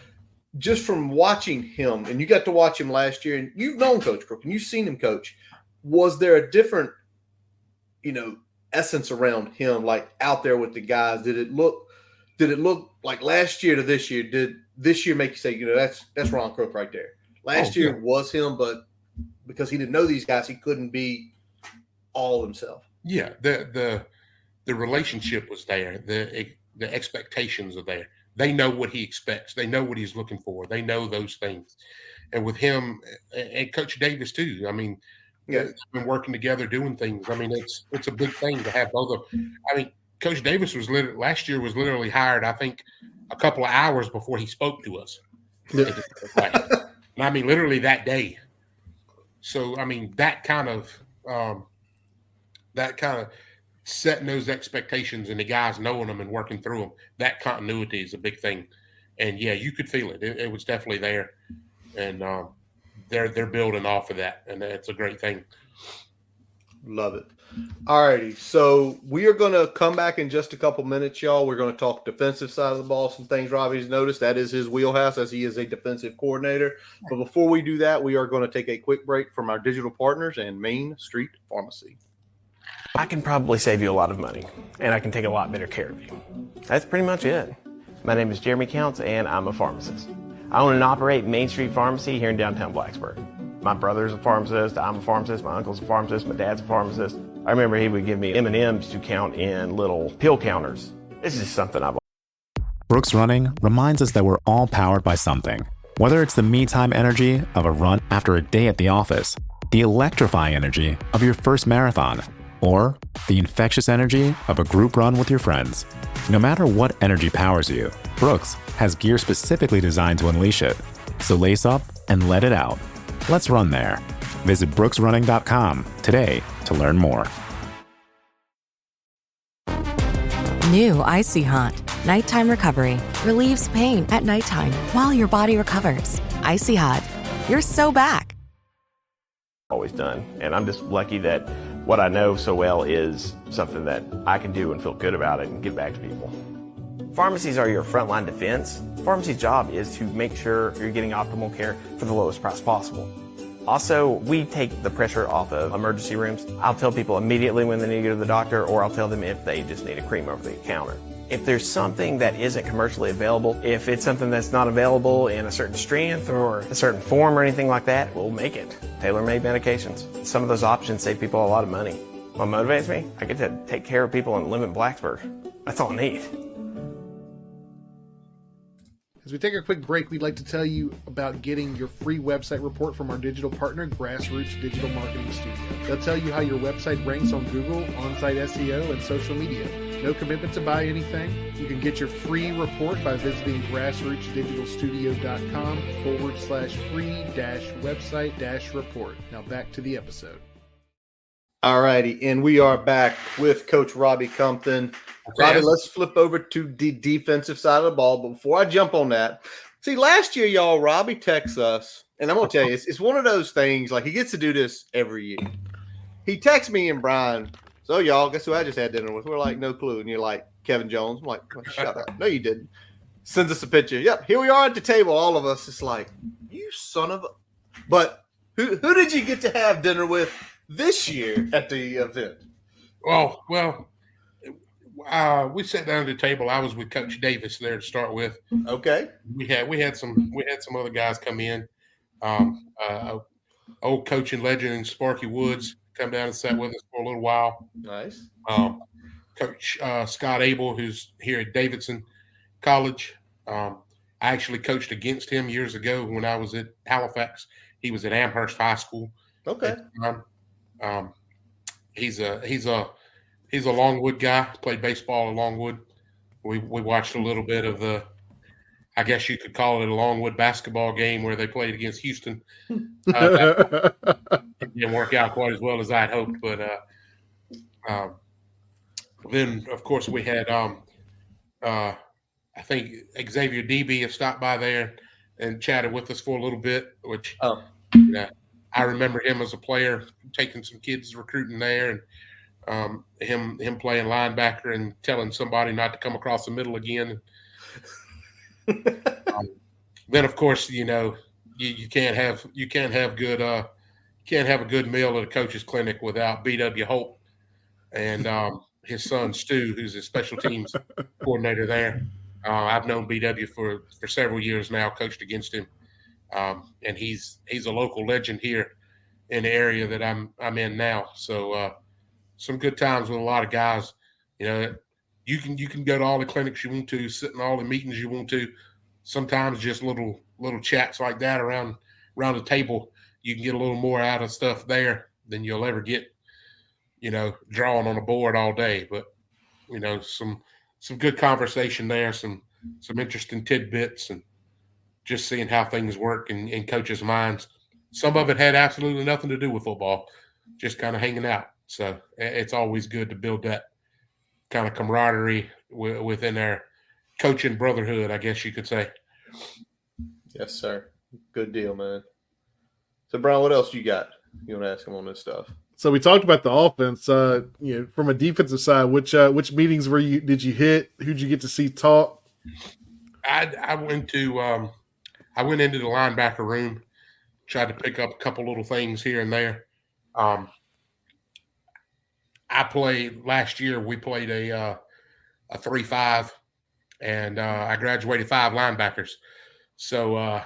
just from watching him. And you got to watch him last year, and you've known Coach Crook, and you've seen him coach. Was there a different, essence around him, like out there with the guys? Did it look like last year to this year? Did this year make you say, that's Ron Crook right there? Last year was him, but because he didn't know these guys, he couldn't be all himself. Yeah, the relationship was there. The expectations are there. They know what he expects. They know what he's looking for. They know those things. And with him and Coach Davis too, I mean, they've been working together doing things. I mean, it's a big thing to have both of them. I mean, Coach Davis last year was literally hired, I think, a couple of hours before he spoke to us. Yeah. I mean, literally that day. So, I mean, that kind of setting those expectations and the guys knowing them and working through them, that continuity is a big thing. And, yeah, you could feel it. It was definitely there. And they're building off of that, and that's a great thing. Love it. All righty. So we are going to come back in just a couple minutes, y'all. We're going to talk defensive side of the ball, some things Robbie's noticed. That is his wheelhouse as he is a defensive coordinator. But before we do that, we are going to take a quick break from our digital partners and Main Street Pharmacy. I can probably save you a lot of money, and I can take a lot better care of you. That's pretty much it. My name is Jeremy Counts, and I'm a pharmacist. I own and operate Main Street Pharmacy here in downtown Blacksburg. My brother's a pharmacist, I'm a pharmacist, my uncle's a pharmacist, my dad's a pharmacist. I remember he would give me M&Ms to count in little pill counters. This is something I've. Brooks Running reminds us that we're all powered by something. Whether it's the me-time energy of a run after a day at the office, the electrifying energy of your first marathon, or the infectious energy of a group run with your friends. No matter what energy powers you, Brooks has gear specifically designed to unleash it. So lace up and let it out. Let's run there. Visit brooksrunning.com today to learn more. New Icy Hot. Nighttime recovery relieves pain at nighttime while your body recovers. Icy Hot. You're so back. Always done. And I'm just lucky that what I know so well is something that I can do and feel good about it and give back to people. Pharmacies are your frontline defense. Pharmacy's job is to make sure you're getting optimal care for the lowest price possible. Also, we take the pressure off of emergency rooms. I'll tell people immediately when they need to go to the doctor, or I'll tell them if they just need a cream over the counter. If there's something that isn't commercially available, if it's something that's not available in a certain strength or a certain form or anything like that, we'll make it. Tailor-made medications. Some of those options save people a lot of money. What motivates me? I get to take care of people and live in Blacksburg. That's all I need. As we take a quick break, we'd like to tell you about getting your free website report from our digital partner, Grassroots Digital Marketing Studio. They'll tell you how your website ranks on Google, on-site SEO, and social media. No commitment to buy anything. You can get your free report by visiting grassrootsdigitalstudio.com/free-website-report. Now back to the episode. All righty, and we are back with Coach Robbie Compton. Robbie, let's flip over to the defensive side of the ball. But before I jump on that, see, last year, y'all, Robbie texts us, and I'm going to tell you, it's one of those things, like he gets to do this every year. He texts me and Brian, so y'all, guess who I just had dinner with? We're like, no clue. And you're like, Kevin Jones. I'm like, shut up. No, you didn't. Sends us a picture. Yep, here we are at the table, all of us. It's like, you son of a – but who did you get to have dinner with this year at the event? Well, we sat down at the table. I was with Coach Davis there to start with. Okay. We had some other guys come in. Old coaching legend Sparky Woods come down and sat with us for a little while. Nice. Coach Scott Abel, who's here at Davidson College. I actually coached against him years ago when I was at Halifax. He was at Amherst High School. Okay. He's a Longwood guy. Played baseball at Longwood. We watched a little bit of the, I guess you could call it a Longwood basketball game where they played against Houston. It didn't work out quite as well as I'd hoped, but then of course we had I think Xavier DB has stopped by there and chatted with us for a little bit, which I remember him as a player taking some kids recruiting there, and him playing linebacker and telling somebody not to come across the middle again. Then of course, you can't have a good meal at a coach's clinic without BW Holt and his son Stu, who's a special teams coordinator there. I've known BW for several years now, coached against him. And he's a local legend here in the area that I'm in now. So some good times with a lot of guys. You can go to all the clinics you want to, sit in all the meetings you want to. Sometimes just little chats like that around the table, you can get a little more out of stuff there than you'll ever get, drawing on a board all day. But some good conversation there, some interesting tidbits, and just seeing how things work in coaches' minds. Some of it had absolutely nothing to do with football, just kind of hanging out. So it's always good to build that kind of camaraderie within our coaching brotherhood, I guess you could say. Yes, sir. Good deal, man. So, Brian, what else you got? You want to ask him on this stuff? So we talked about the offense. From a defensive side, which meetings did you hit? Who'd you get to see talk? I went into the linebacker room, tried to pick up a couple little things here and there. Last year we played a 3-5, and I graduated 5 linebackers. So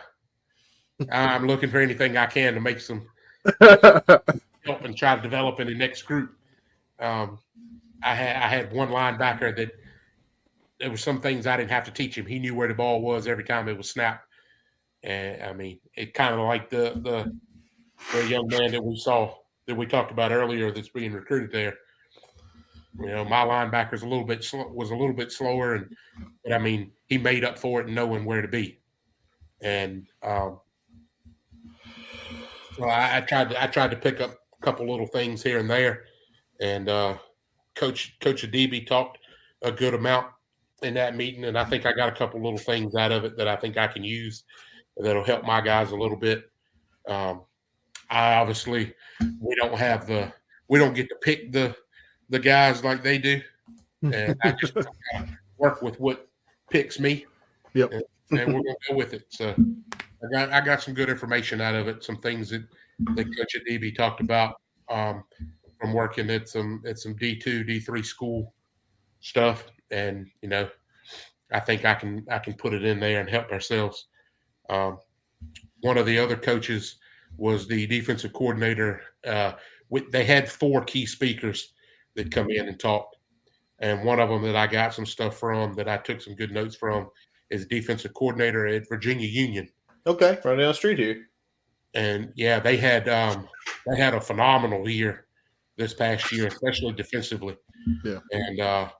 I'm looking for anything I can to make some help and try to develop in the next group. I had one linebacker that there were some things I didn't have to teach him. He knew where the ball was every time it was snapped. And I mean, it kind of like the young man that we talked about earlier that's being recruited there. My linebacker's was a little bit slower, but I mean, he made up for it knowing where to be. And so I tried to pick up a couple little things here and there. And Coach DB talked a good amount in that meeting, and I think I got a couple little things out of it that I think I can use that'll help my guys a little bit. I obviously we don't get to pick the guys like they do, and I just work with what picks me. Yep. And we're gonna go with it. So I got some good information out of it. Some things that Coach at DB talked about from working at some D2, D3 school stuff, and I think I can put it in there and help ourselves. One of the other coaches was the defensive coordinator. They had 4 key speakers that come in and talked, and one of them that I got some stuff from that I took some good notes from is defensive coordinator at Virginia Union. Okay, right down the street here. And yeah, they had a phenomenal year this past year, especially defensively. Yeah, and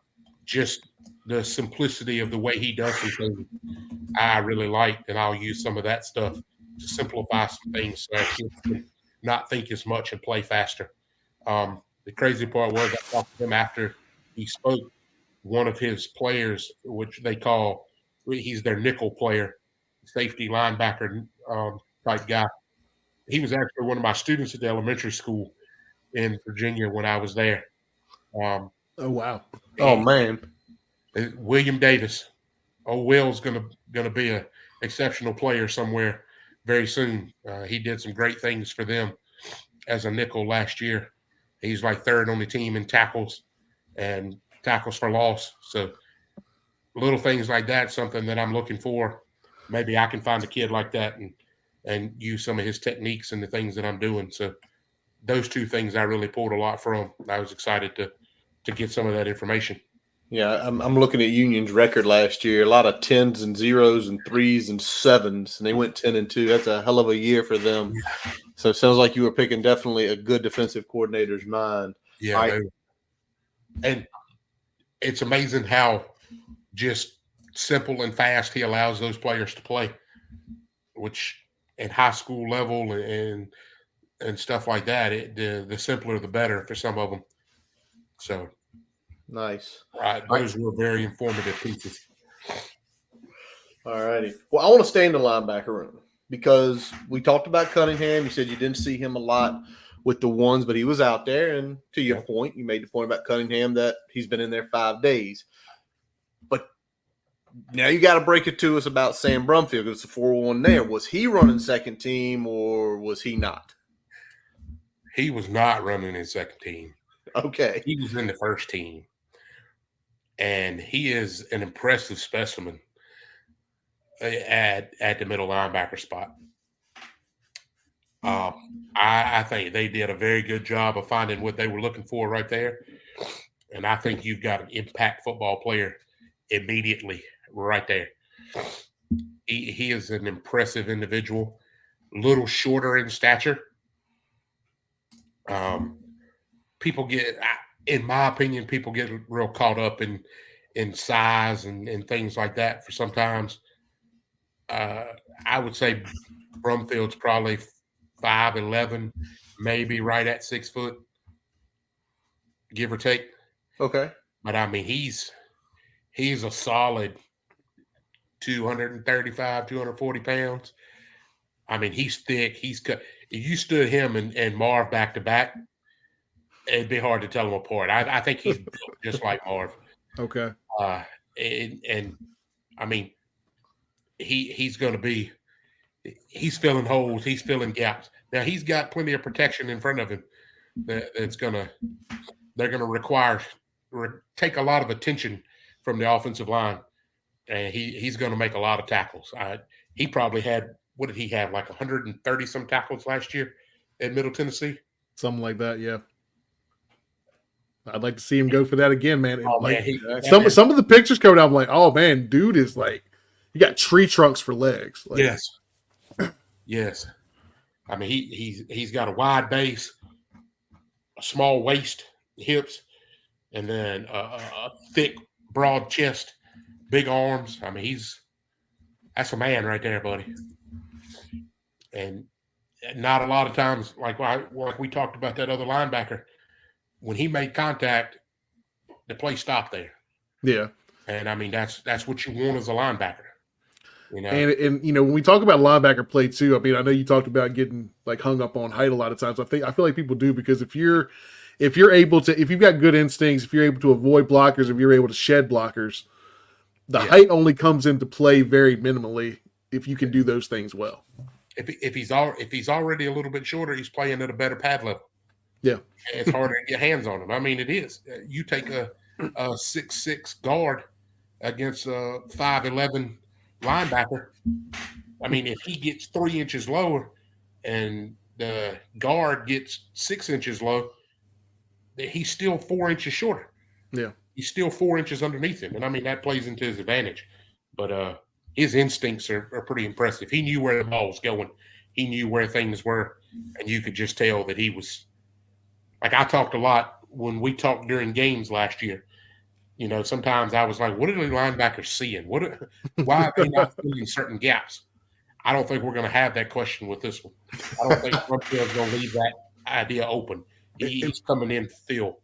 just the simplicity of the way he does some things, I really liked, and I'll use some of that stuff to simplify some things so our kids can not think as much and play faster. The crazy part was I talked to him after he spoke. One of his players, which they call, he's their nickel player, safety linebacker type guy. He was actually one of my students at the elementary school in Virginia when I was there. Oh, wow. Oh, man. William Davis. Oh, Will's gonna be an exceptional player somewhere very soon. He did some great things for them as a nickel last year. He's like 3rd on the team in tackles and tackles for loss. So little things like that, something that I'm looking for. Maybe I can find a kid like that and use some of his techniques and the things that I'm doing. So those 2 things I really pulled a lot from. I was excited to get some of that information. Yeah, I'm looking at Union's record last year. A lot of 10s and 0s and 3s and 7s, and they went 10-2. That's a hell of a year for them. So it sounds like you were picking definitely a good defensive coordinator's mind. Yeah, and it's amazing how just simple and fast he allows those players to play, which at high school level and stuff like that, the simpler the better for some of them. So nice. Those were very informative pieces. All righty. Well, I want to stay in the linebacker room because we talked about Cunningham. You said you didn't see him a lot with the ones, but he was out there. And to your point, you made the point about Cunningham that he's been in there 5 days. But now you got to break it to us about Sam Brumfield because it's a 4-1 there. Was he running second team or was he not? He was not running in second team. Okay. He was in the first team. And he is an impressive specimen at the middle linebacker spot. I think they did a very good job of finding what they were looking for right there. And I think you've got an impact football player immediately right there. He is an impressive individual, a little shorter in stature. People get, in my opinion, people get real caught up in size and things like that for sometimes. I would say Brumfield's probably 5'11", maybe right at 6 foot, give or take. Okay. But I mean, he's a solid 235, 240 pounds. I mean, he's thick. He's cut. If you stood him and Marv back to back, it'd be hard to tell them apart. I think he's built just like Marv. Okay. And I mean, he's going to be. He's filling holes. He's filling gaps. Now he's got plenty of protection in front of him. They're going to take a lot of attention from the offensive line, and he's going to make a lot of tackles. He probably had, what did he have, like 130 some tackles last year at Middle Tennessee? Something like that, yeah. I'd like to see him go for that again, man. Oh, like, man, some of the pictures coming out, I'm like, oh man, dude is like, you got tree trunks for legs. Like, yes. Yes. I mean, he's got a wide base, a small waist, hips, and then a thick, broad chest, big arms. I mean, that's a man right there, buddy. And not a lot of times, like we talked about that other linebacker, when he made contact, the play stopped there. Yeah. And I mean, that's what you want as a linebacker. You know? And when we talk about linebacker play too, I mean, I know you talked about getting like hung up on height a lot of times. I feel like people do, because if you're able to, if you've got good instincts, if you're able to avoid blockers, if you're able to shed blockers, the height only comes into play very minimally if you can do those things well. If he's already a little bit shorter, he's playing at a better pad level. Yeah, it's harder to get hands on him. I mean, it is. You take a 6'6" guard against a 5'11" linebacker. I mean, if he gets 3 inches lower and the guard gets 6 inches low, he's still 4 inches shorter. Yeah. He's still 4 inches underneath him. And I mean, that plays into his advantage. But his instincts are pretty impressive. He knew where the ball was going. He knew where things were. And you could just tell that he was – like I talked a lot when we talked during games last year. You know, sometimes I was like, what are the linebackers seeing? Why are they not filling certain gaps? I don't think we're going to have that question with this one. I don't think Brumfield's going to leave that idea open. He's coming in to fill,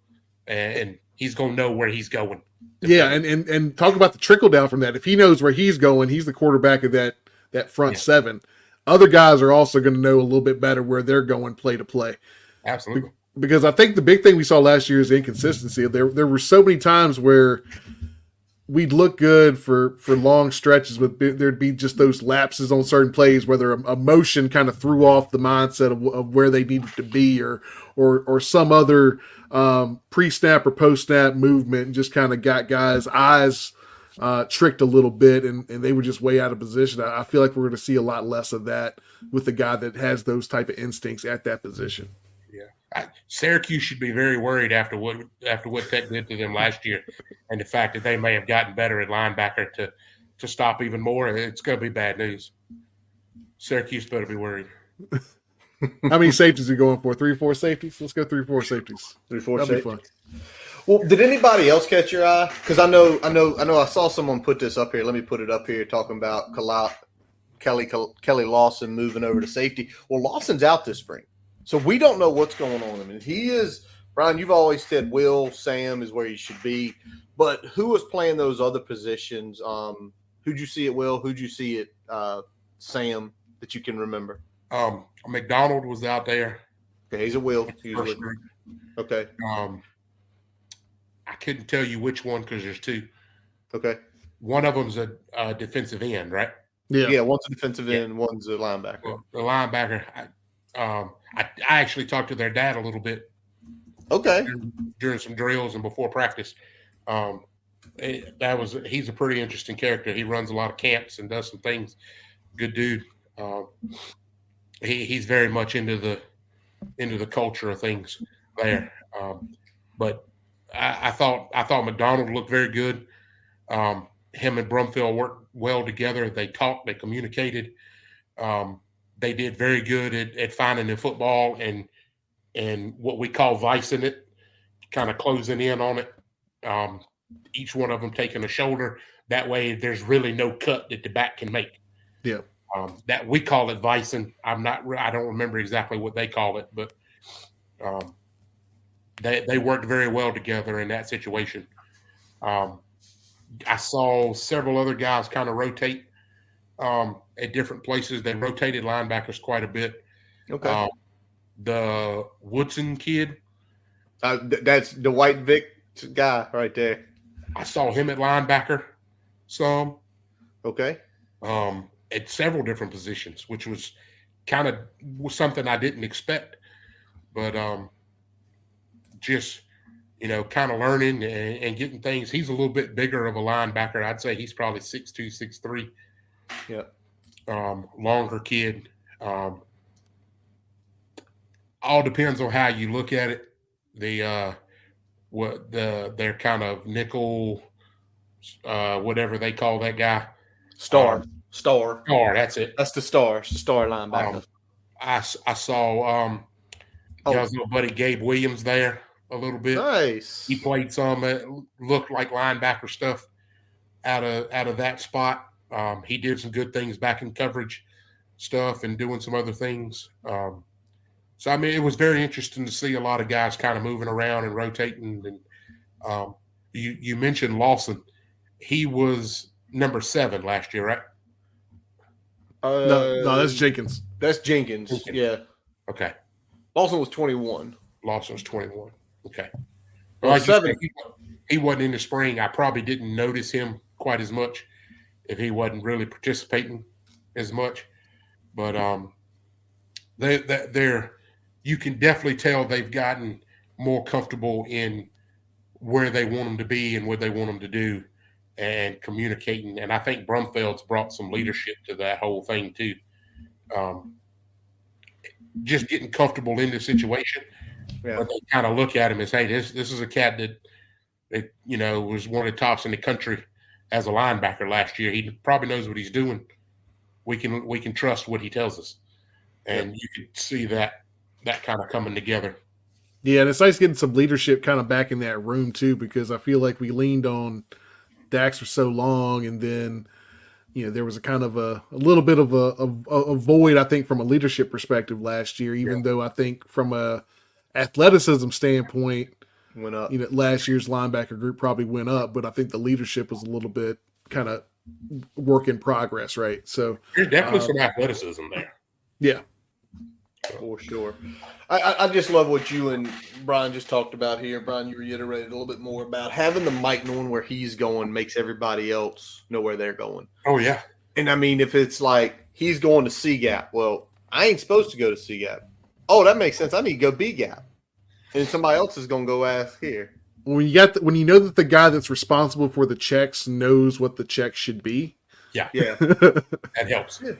and he's going to know where he's going. Yeah, and talk about the trickle down from that. If he knows where he's going, he's the quarterback of that front seven. Other guys are also going to know a little bit better where they're going play to play. Absolutely. Because I think the big thing we saw last year is inconsistency. There were so many times where we'd look good for long stretches, but there'd be just those lapses on certain plays, whether a motion kind of threw off the mindset of where they needed to be, or some other pre-snap or post-snap movement, and just kind of got guys' eyes tricked a little bit, and they were just way out of position. I feel like we're going to see a lot less of that with the guy that has those type of instincts at that position. Syracuse should be very worried after what Tech did to them last year, and the fact that they may have gotten better at linebacker to stop even more. It's going to be bad news. Syracuse better be worried. How many safeties are you going for? 3 or 4 safeties? Let's go 3 or 4 safeties. 3 or 4 safeties. Well, did anybody else catch your eye? Because I know I saw someone put this up here. Let me put it up here, talking about Kelly Lawson moving over to safety. Well, Lawson's out this spring. So we don't know what's going on. I mean, he is – Brian, you've always said Sam is where he should be. But who was playing those other positions? Who'd you see at Will? Who'd you see at Sam that you can remember? McDonald was out there. Okay, he's at Will. Okay. I couldn't tell you which one because there's 2. Okay. One of them's a defensive end, right? Yeah, one's a defensive end, one's a linebacker. Well, the linebacker I actually talked to their dad a little bit. Okay. During some drills and before practice. He's a pretty interesting character. He runs a lot of camps and does some things. Good dude. He's very much into the culture of things there. But I thought McDonald looked very good. Him and Brumfield worked well together. They talked, they communicated. They did very good at finding the football and what we call vicing it, kind of closing in on it. Each one of them taking a shoulder. That way there's really no cut that the back can make. Yeah. That we call it vicing. I don't remember exactly what they call it, but they worked very well together in that situation. I saw several other guys kind of rotate at different places. They rotated linebackers quite a bit. Okay. The Woodson kid. That's the White Vic guy right there. I saw him at linebacker some. Okay. At several different positions, which was kind of something I didn't expect. But just, kind of learning and getting things. He's a little bit bigger of a linebacker. I'd say he's probably 6'2", 6'3". Yeah. Longer kid. All depends on how you look at it. Their kind of nickel, whatever they call that guy. Star, that's it. That's the star linebacker. I saw my buddy Gabe Williams there a little bit. Nice. He played some looked like linebacker stuff out of that spot. He did some good things back in coverage stuff and doing some other things. So I mean, it was very interesting to see a lot of guys kind of moving around and rotating. And you mentioned Lawson, He was number 7 last year, right? No, that's Jenkins. That's Jenkins. Yeah. Okay. Lawson was 21. Lawson was 21. Okay. Well, like 7. He wasn't in the spring. I probably didn't notice him quite as much if he wasn't really participating as much. But they're you can definitely tell they've gotten more comfortable in where they want them to be and what they want them to do and communicating. And I think Brumfeld's brought some leadership to that whole thing too. Just getting comfortable in the situation. Yeah. But they kind of look at him as, hey, this is a cat that was one of the tops in the country as a linebacker last year. He probably knows what he's doing. We can trust what he tells us. And you could see that kind of coming together. Yeah, and it's nice getting some leadership kind of back in that room too, because I feel like we leaned on Dax for so long, and then there was a kind of a little bit of a void, I think, from a leadership perspective last year. Even though I think from a athleticism standpoint, went up. Last year's linebacker group probably went up, but I think the leadership was a little bit kind of work in progress, right? So there's definitely some athleticism there. Yeah. For sure. I just love what you and Brian just talked about here. Brian, you reiterated a little bit more about having the Mike knowing where he's going makes everybody else know where they're going. Oh, yeah. And, I mean, if it's like he's going to C-Gap, well, I ain't supposed to go to C-Gap. Oh, that makes sense. I need to go B-Gap. And somebody else is going to go ask here. When you know that the guy that's responsible for the checks knows what the check should be. Yeah. That helps. Yeah.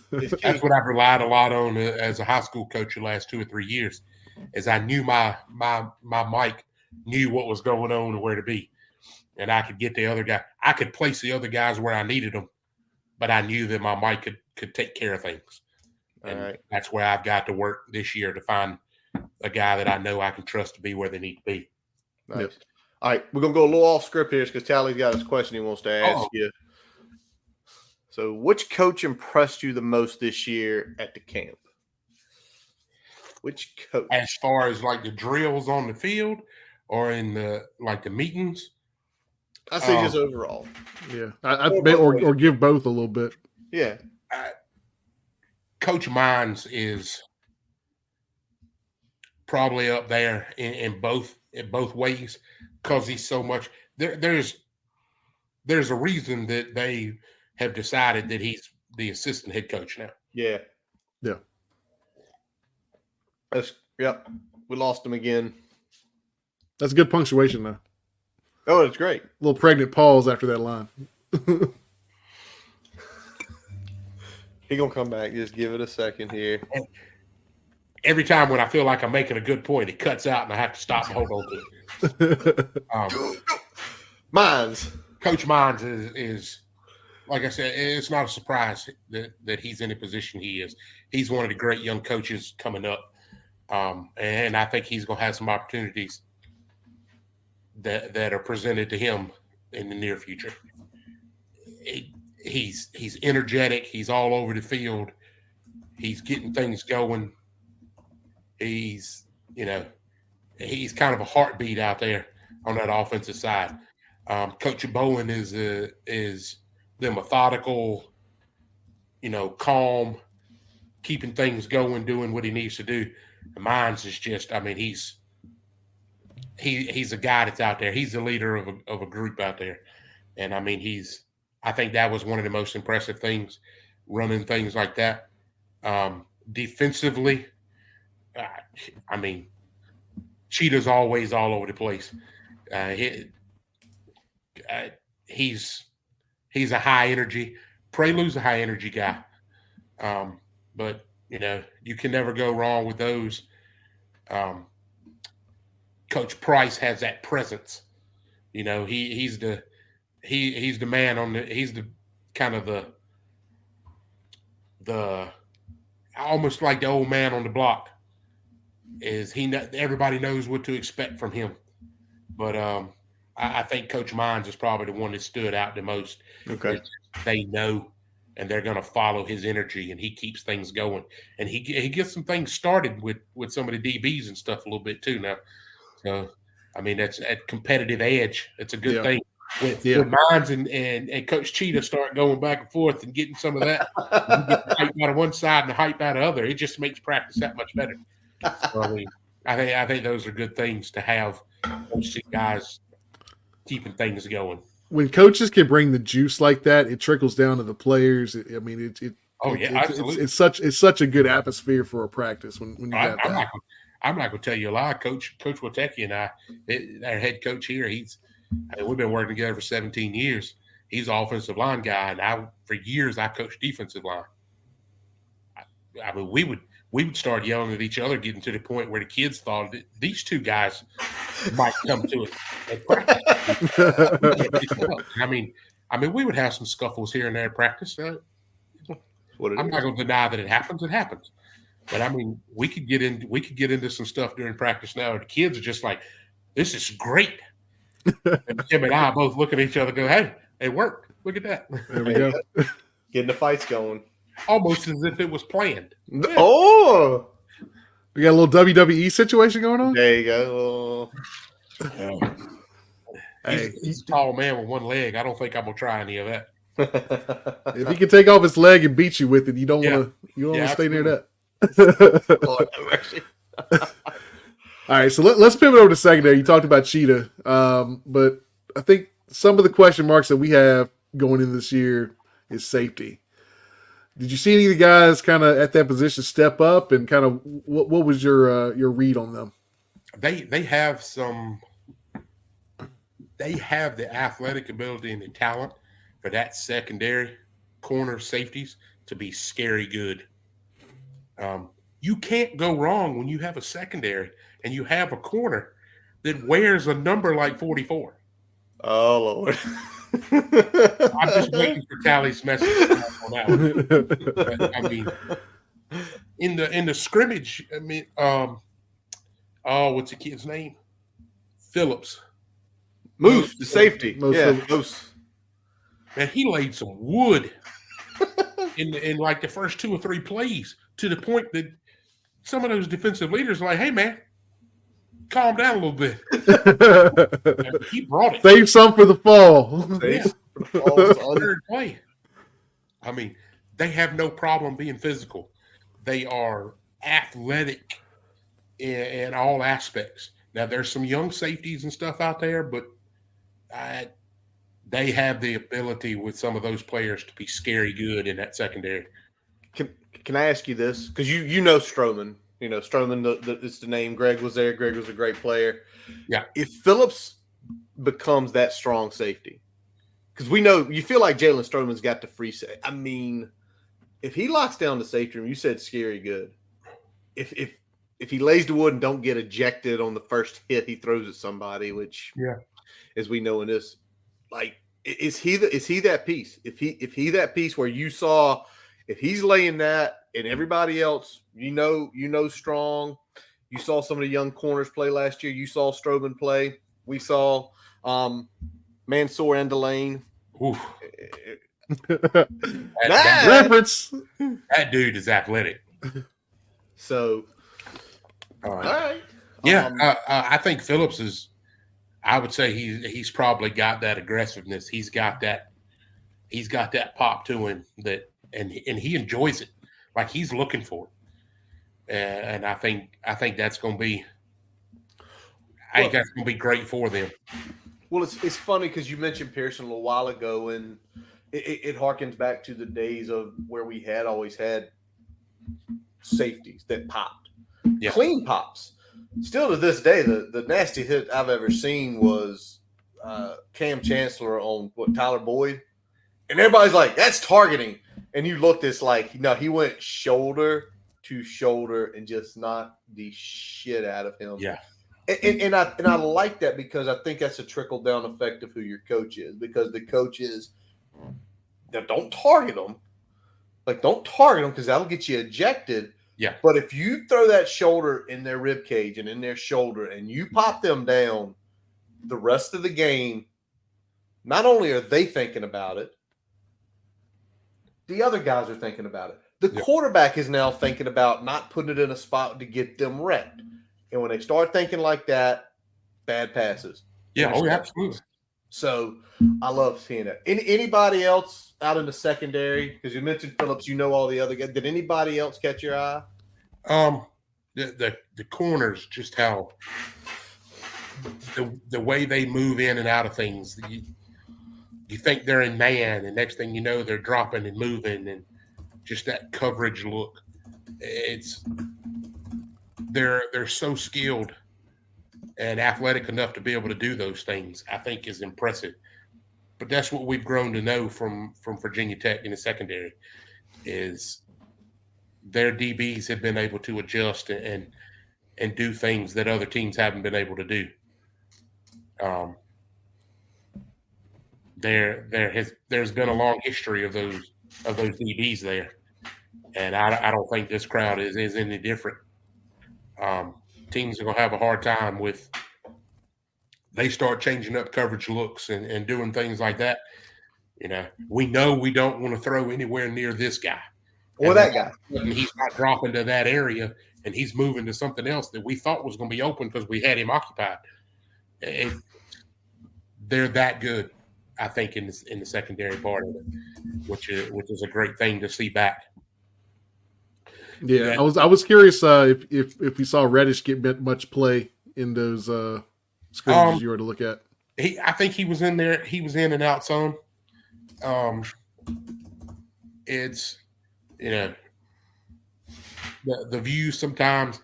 That's what I've relied a lot on as a high school coach the last 2 or 3 years, is I knew my Mike knew what was going on and where to be. And I could get the other guy. I could place the other guys where I needed them, but I knew that my Mike could take care of things. And that's where I've got to work this year to find a guy that I know I can trust to be where they need to be. Nice. Yep. All right, we're going to go a little off script here because Tally's got his question he wants to ask you. So which coach impressed you the most this year at the camp? Which coach? As far as like the drills on the field or in the meetings? I say just overall. Yeah. Or give both a little bit. Yeah. Coach Mines is probably up there in both ways because he's so much there's a reason that they have decided that he's the assistant head coach now. Yeah. We lost him again. That's good punctuation though. Oh, it's great. A little pregnant pause after that line. He gonna come back. Just give it a second here. Every time when I feel like I'm making a good point, it cuts out and I have to stop and hold on to it. Mines. Coach Mines is like I said, it's not a surprise that he's in the position he is. He's one of the great young coaches coming up. And I think he's going to have some opportunities that are presented to him in the near future. He's energetic. He's all over the field. He's getting things going. He's kind of a heartbeat out there on that offensive side. Coach Bowen is the methodical, calm, keeping things going, doing what he needs to do. And Mines is just, he's a guy that's out there. He's the leader of a group out there. And I think that was one of the most impressive things, running things like that. Defensively, Cheetah's always all over the place. He's a high energy. Prelude's a high energy guy. But you can never go wrong with those. Coach Price has that presence. He's the man he's the kind of the almost like the old man on the block. Everybody knows what to expect from him. But I think Coach Mines is probably the one that stood out the most. Okay. They know, and they're going to follow his energy, and he keeps things going. And he gets some things started with some of the DBs and stuff a little bit too now. So, that's at competitive edge. It's a good thing. with Mines and Coach Cheetah start going back and forth and getting some of that, you get the hype out of one side and the hype out of the other. It just makes practice that much better. So, I mean, I think those are good things to have. Those two guys keeping things going. When coaches can bring the juice like that, it trickles down to the players. I mean, Absolutely. It's such a good atmosphere for a practice when you have that. I'm not going to tell you a lie. Coach Witecki and our head coach here, we've been working together for 17 years. He's an offensive line guy, and for years I coached defensive line. I mean, we would start yelling at each other, getting to the point where the kids thought that these two guys might come to it at practice. I mean, we would have some scuffles here and there at practice. I'm not going to deny that it happens. It happens. But I mean, we could get into some stuff during practice now. The kids are just like, "This is great." And Tim and I both look at each other, and go, "Hey, it worked. Look at that." There we go. Getting the fights going, almost as if it was planned. Yeah. Oh, we got a little WWE situation going on. There you go. He's a tall man with one leg. I don't think I'm gonna try any of that. If he can take off his leg and beat you with it, you don't want to stay near that. Lord, all right, so let's pivot over to secondary. You talked about Cheetah, but I think some of the question marks that we have going into this year is safety. Did you see any of the guys kind of at that position step up, and kind of what was your read on them? They have the athletic ability and the talent for that secondary corner safeties to be scary good. You can't go wrong when you have a secondary and you have a corner that wears a number like 44. Oh, Lord. I'm just waiting for Tally's message on that one. But, I mean, in the scrimmage, I mean, what's the kid's name? Phillips. Moose, the safety. Moose. Man, he laid some wood in like the first 2 or 3 plays, to the point that some of those defensive leaders are like, "Hey, man, calm down a little bit." He brought it. Save some for the fall. Third play. I mean, they have no problem being physical. They are athletic in all aspects. Now, there's some young safeties and stuff out there, but they have the ability with some of those players to be scary good in that secondary. Can I ask you this? Because you know Stroman. You know, Stroman, it's the name. Greg was there. Greg was a great player. Yeah. If Phillips becomes that strong safety, because we know you feel like Jalen Stroman's got the free safety. I mean, if he locks down the safety room, you said scary good. If he lays the wood and don't get ejected on the first hit he throws at somebody, which, as we know in this, like, is he that piece? If he that piece where you saw, if he's laying that and everybody else, you know strong. You saw some of the young corners play last year. You saw Stroman play. We saw Mansour and Delane. Reference. That dude is athletic. So, all right. Yeah, I think Phillips is. I would say he's probably got that aggressiveness. He's got that pop to him and he enjoys it. Like, he's looking for it. And I think that's going to be. I think that's going to be great for them. Well, it's funny because you mentioned Pearson a little while ago, and it harkens back to the days of where we had always had safeties that popped, clean pops. Still to this day, the nasty hit I've ever seen was Cam Chancellor on Tyler Boyd, and everybody's like, "That's targeting," and you looked, it's like, no, he went shoulder to shoulder and just knocked the shit out of him. Yeah. And I like that, because I think that's a trickle down effect of who your coach is, because the coach is, don't target them. Like, don't target them, because that'll get you ejected. Yeah. But if you throw that shoulder in their rib cage and in their shoulder and you pop them down, the rest of the game, not only are they thinking about it, the other guys are thinking about it. The quarterback is now thinking about not putting it in a spot to get them wrecked. And when they start thinking like that, bad passes. Yeah, absolutely. So I love seeing it. Anybody else out in the secondary? Because you mentioned Phillips, you know all the other guys. Did anybody else catch your eye? The corners, just how the way they move in and out of things. You think they're in man, and next thing you know, they're dropping and moving, and just that coverage look. They're so skilled and athletic enough to be able to do those things. I think is impressive. But that's what we've grown to know from Virginia Tech in the secondary is their DBs have been able to adjust and do things that other teams haven't been able to do. There's been a long history of those DBs there, and I don't think this crowd is any different. Teams are going to have a hard time with they start changing up coverage looks and doing things like that. We know we don't want to throw anywhere near this guy or that guy. And he's not dropping to that area, and he's moving to something else that we thought was going to be open because we had him occupied. They're that good, I think, in the secondary part of it, which is a great thing to see back. Yeah, I was curious if we saw Reddish get much play in those scrimmages you were to look at. I think he was in there. He was in and out some. It's the view sometimes.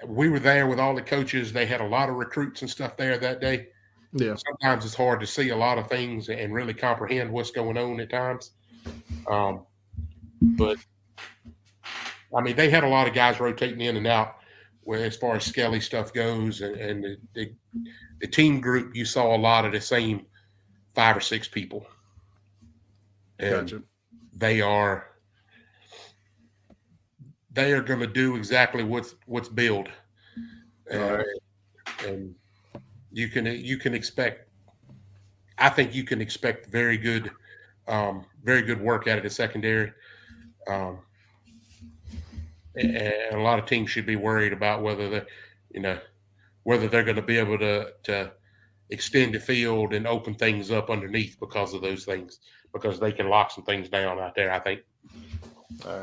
We were there with all the coaches. They had a lot of recruits and stuff there that day. Yeah. Sometimes it's hard to see a lot of things and really comprehend what's going on at times. But I mean, they had a lot of guys rotating in and out where as far as Skelly stuff goes and the team group, you saw a lot of the same 5 or 6 people. And gotcha. They are going to do exactly what's billed. And you can expect, I think you can expect very good work out of the secondary. And a lot of teams should be worried about whether they're going to be able to extend the field and open things up underneath because of those things, because they can lock some things down out there, I think. All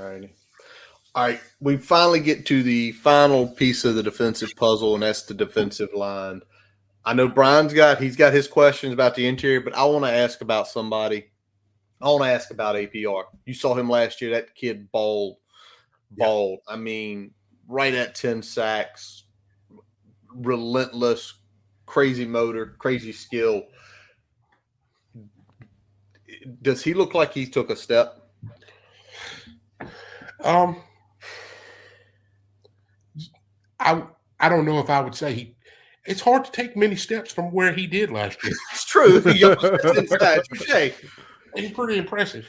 right. We finally get to the final piece of the defensive puzzle, and that's the defensive line. I know Brian's got his questions about the interior, but I want to ask about somebody. I want to ask about APR. You saw him last year. That kid balled. I mean, right at 10 sacks, relentless, crazy motor, crazy skill. Does he look like he took a step? I don't know if I would say it's hard to take many steps from where he did last year. It's true. He's pretty impressive.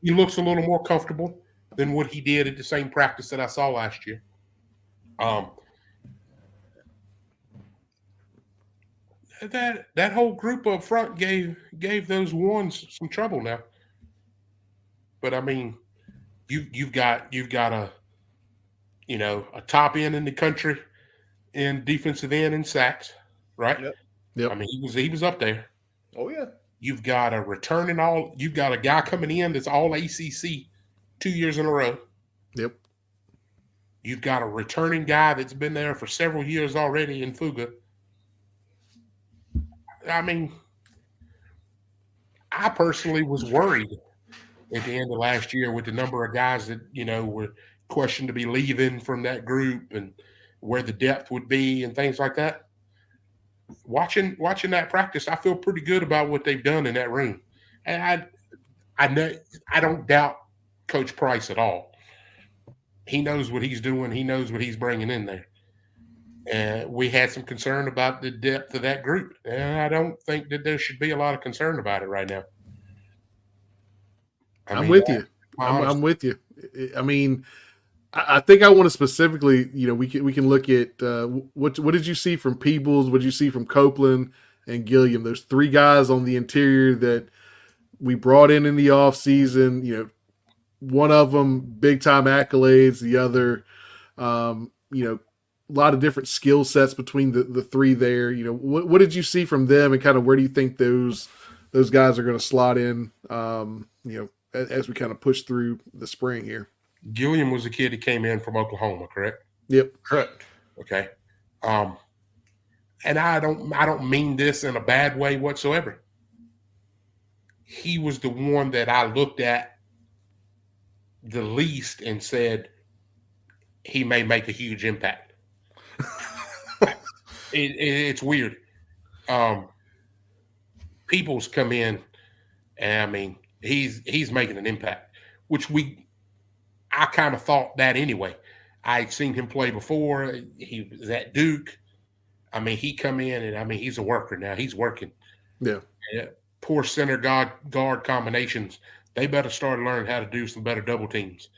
He looks a little more comfortable than what he did at the same practice that I saw last year. That whole group up front gave those ones some trouble now. But I mean, you've got a top end in the country in defensive end and sacks, right? Yep. I mean, he was up there. Oh yeah. You've got you've got a guy coming in that's all ACC 2 years in a row. Yep. You've got a returning guy that's been there for several years already in Fuga. I mean, I personally was worried at the end of last year with the number of guys that, were questioned to be leaving from that group and where the depth would be and things like that. Watching that practice, I feel pretty good about what they've done in that room. And I don't doubt Coach Price at all. He knows what he's doing. He knows what he's bringing in there. And we had some concern about the depth of that group. And I don't think that there should be a lot of concern about it right now. I'm with you. I'm with you. I mean, I think I want to specifically, we can look at what did you see from Peebles? What did you see from Copeland and Gilliam? Those 3 guys on the interior that we brought in the offseason. One of them big time accolades. The other, lot of different skill sets between the three there. You know, what did you see from them, and kind of where do you think those guys are going to slot in? As we kind of push through the spring here. Gilliam was a kid that came in from Oklahoma, correct? Yep, correct. Okay, and I don't mean this in a bad way whatsoever. He was the one that I looked at the least and said he may make a huge impact. It's weird. People's come in, and I mean he's making an impact, which I kind of thought that anyway. I'd seen him play before. He was at Duke. I mean, he come in, and I mean he's a worker now. He's working. Yeah. Poor center guard combinations. They better start learning how to do some better double teams.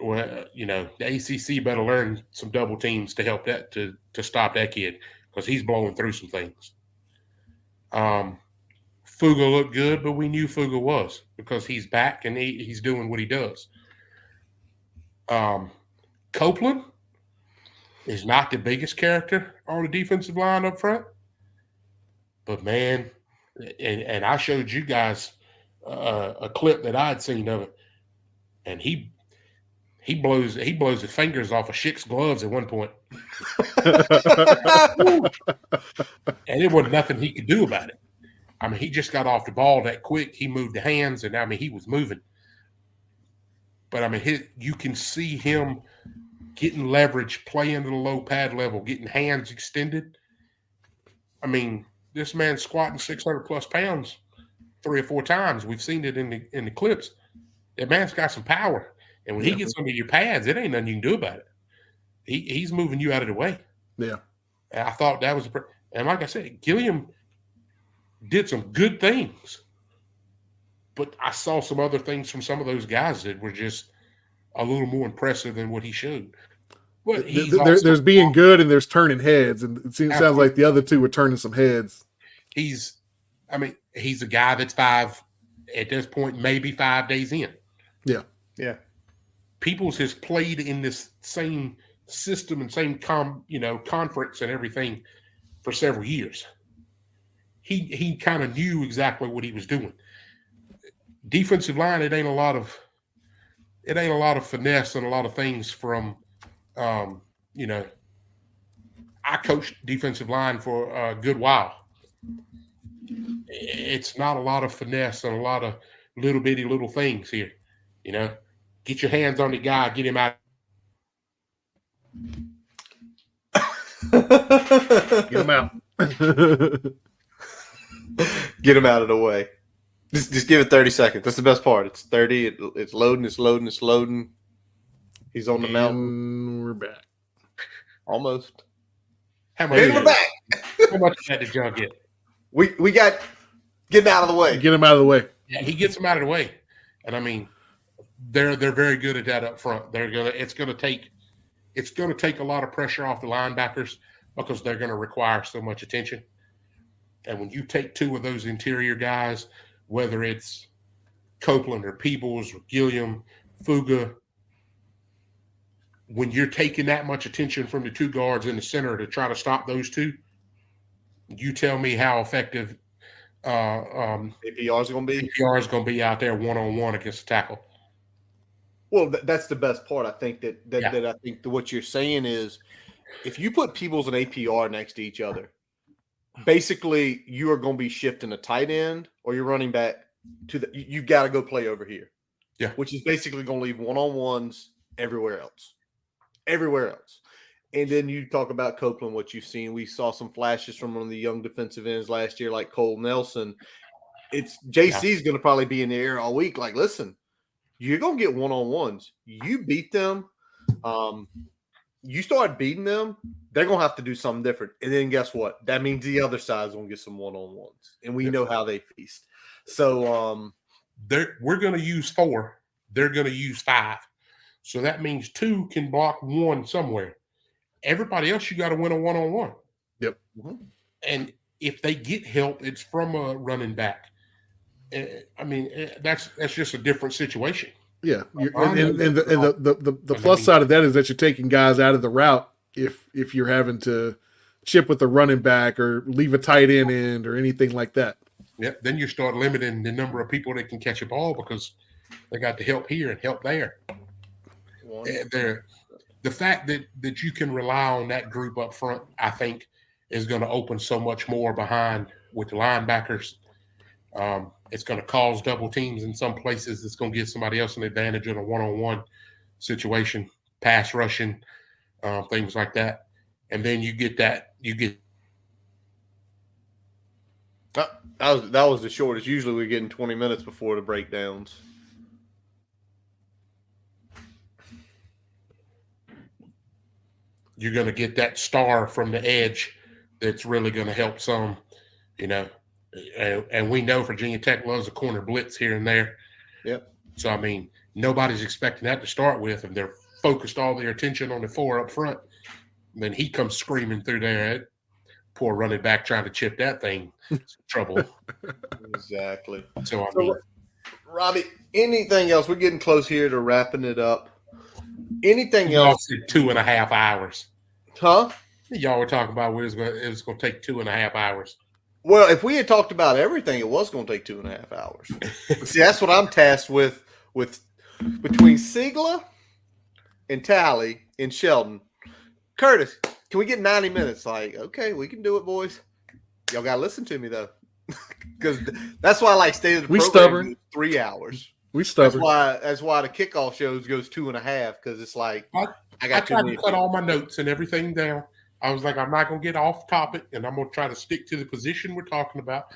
Well, you know, the ACC better learn some double teams to help that to stop that kid, because he's blowing through some things. Fuga looked good, but we knew Fuga was, because he's back and he's doing what he does. Copeland is not the biggest character on the defensive line up front, but man, and I showed you guys a clip that I'd seen of it, and he blows his fingers off of Schick's gloves at one point. And it wasn't nothing he could do about it. I mean, he just got off the ball that quick. He moved the hands, and I mean, he was moving. But I mean, you can see him getting leverage, playing to the low pad level, getting hands extended. I mean, this man's squatting 600 plus pounds 3 or 4 times. We've seen it in the clips. That man's got some power. And when he gets under your pads, it ain't nothing you can do about it. He's moving you out of the way. Yeah. And I thought that was and like I said, Gilliam did some good things. But I saw some other things from some of those guys that were just a little more impressive than what he showed. But there's being good and there's turning heads, and it sounds like the other two were turning some heads. He's a guy that's 5 at this point, maybe 5 days in. Yeah. Yeah. Peoples has played in this same system and same conference and everything for several years. He kind of knew exactly what he was doing. Defensive line, it ain't a lot of finesse and a lot of things from I coached defensive line for a good while. It's not a lot of finesse and a lot of little things here. You know, get your hands on the guy, get him out. Get him out. Get him out of the way. Just give it 30 seconds. That's the best part. It's 30. It's loading. It's loading. It's loading. He's on the mountain. We're back. Almost. How much? We're back. How much did the jug get? We got get him out of the way. Get him out of the way. Yeah, he gets him out of the way, and I mean, they're very good at that up front. It's gonna take a lot of pressure off the linebackers, because they're gonna require so much attention. And when you take 2 of those interior guys, whether it's Copeland or Peebles or Gilliam, Fuga, when you're taking that much attention from the 2 guards in the center to try to stop those 2, you tell me how effective APR is going to be. APR is going to be out there one-on-one against the tackle. Well, that's the best part. I think that I think what you're saying is, if you put Peebles and APR next to each other, basically you are going to be shifting a tight end or you're running back to you've got to go play over here. Yeah. Which is basically going to leave one-on-ones everywhere else. And then you talk about Copeland, what you've seen. We saw some flashes from one of the young defensive ends last year, like Cole Nelson. It's JC's going to probably be in the air all week. Like, listen, you're going to get one-on-ones. You beat them. You start beating them, they're going to have to do something different. And then guess what? That means the other side's going to get some one-on-ones. And we know how they feast. So we're going to use 4. They're going to use 5. So that means 2 can block 1 somewhere. Everybody else, you got to win a one-on-one. Yep. And if they get help, it's from a running back. I mean, that's just a different situation. Yeah, and the plus side of that is that you're taking guys out of the route if you're having to chip with a running back or leave a tight end or anything like that. Yeah, then you start limiting the number of people that can catch a ball because they got to help here and help there. The fact that you can rely on that group up front, I think, is going to open so much more behind with the linebackers. It's going to cause double teams in some places. It's going to give somebody else an advantage in a one-on-one situation, pass rushing, things like that. And then you get that. That was the shortest. Usually we're getting 20 minutes before the breakdowns. You're going to get that star from the edge that's really going to help some, and we know Virginia Tech loves a corner blitz here and there. Yep. So, I mean, nobody's expecting that to start with, and they're focused all their attention on the 4 up front. And then he comes screaming through there. Poor running back trying to chip that thing. It's trouble. Exactly. So, I mean, Robbie, anything else? We're getting close here to wrapping it up. Anything else? 2.5 hours. Huh? Y'all were talking about it was going to take 2.5 hours. Well, if we had talked about everything, it was going to take 2.5 hours. See, that's what I'm tasked with between Sigla and Tally and Sheldon. Curtis, can we get 90 minutes? Like, okay, we can do it, boys. Y'all got to listen to me, though. Because that's why I like State of the Program. Stubborn. 3 hours. We stubborn. That's why the kickoff shows goes 2.5, because it's like I tried to cut all my notes and everything down. I was like, I'm not going to get off topic, and I'm going to try to stick to the position we're talking about.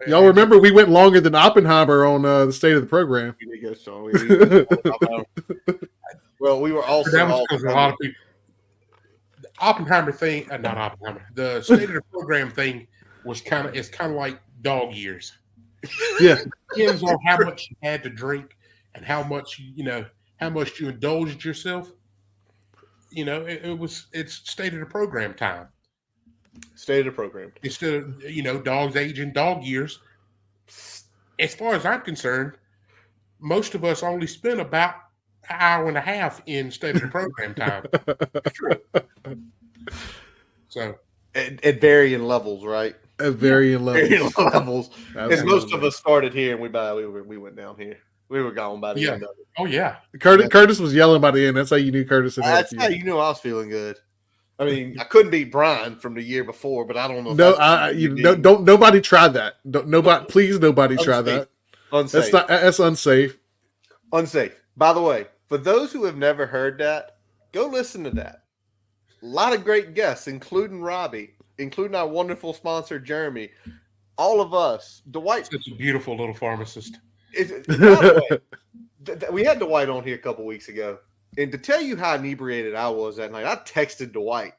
Y'all remember we went longer than Oppenheimer on the State of the Program. Well, we were also that was because a lot of people. The Oppenheimer thing, not Oppenheimer. The State of the Program thing was kind of like dog years. Yeah, it depends on how much you had to drink and how much you indulged yourself. It's State of the Program time. State of the Program. Instead of, dogs age in dog years. As far as I'm concerned, most of us only spend about an hour and a half in State of the Program time. So at varying levels, right? At varying levels. Because most of us started here and we went down here. We were gone by the end of it. Oh, yeah. Curtis was yelling by the end. That's how you knew Curtis. That's how you knew I was feeling good. I mean, I couldn't beat Brian from the year before, but I don't know. Don't nobody try that. Please, nobody try that. Unsafe. That's unsafe. Unsafe. By the way, for those who have never heard that, go listen to that. A lot of great guests, including Robbie, including our wonderful sponsor Jeremy, all of us. Dwight, such a beautiful little pharmacist. By the way, we had Dwight on here a couple weeks ago, and to tell you how inebriated I was that night, I texted Dwight,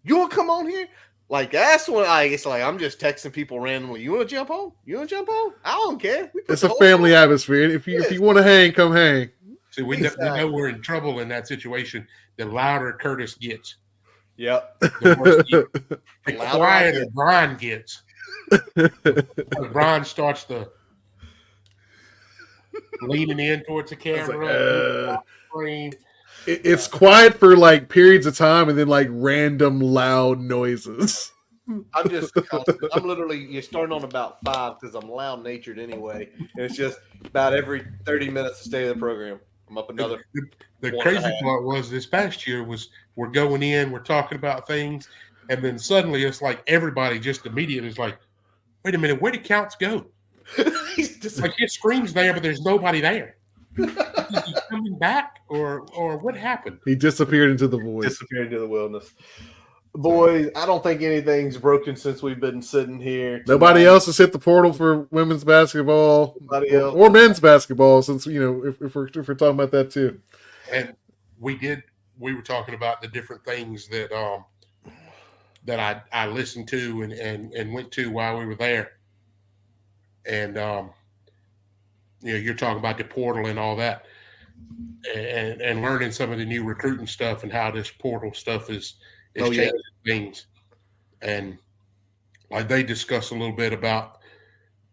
"You want to come on here?" Like that's when it's like I'm just texting people randomly. You want to jump on? I don't care. It's a family atmosphere. If you want to hang, come hang. See, we know we're in trouble in that situation. The louder Curtis gets, yep, the worse the quieter Brian gets. Brian starts the leaning in towards the camera. It's quiet for like periods of time and then like random loud noises. I'm literally, you're starting on about 5 because I'm loud natured anyway. And it's just about every 30 minutes to stay in the program. I'm up another. The crazy part was this past year was we're going in, we're talking about things, and then suddenly it's like everybody just immediately is like, wait a minute, where did Counts go? Like his screen's there, but there's nobody there. Is he coming back or what happened? He disappeared into the void. Disappeared into the wilderness. Boys, I don't think anything's broken since we've been sitting here. Nobody else has hit the portal for women's basketball or men's basketball since, if we're talking about that too. And we were talking about the different things that I listened to and went to while we were there. And, you're talking about the portal and all that and learning some of the new recruiting stuff and how this portal stuff is changing things. And like they discuss a little bit about,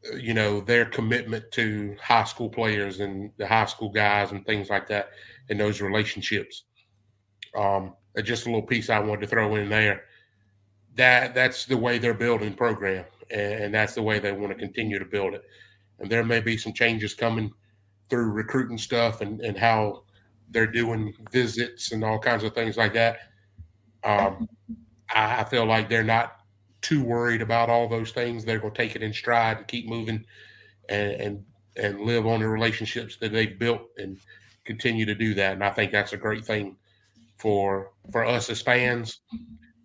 their commitment to high school players and the high school guys and things like that and those relationships. And just a little piece I wanted to throw in there. That's the way they're building the program, and that's the way they want to continue to build it. And there may be some changes coming through recruiting stuff and how they're doing visits and all kinds of things like that. I feel like they're not too worried about all those things. They're going to take it in stride and keep moving and live on the relationships that they've built and continue to do that. And I think that's a great thing for us as fans,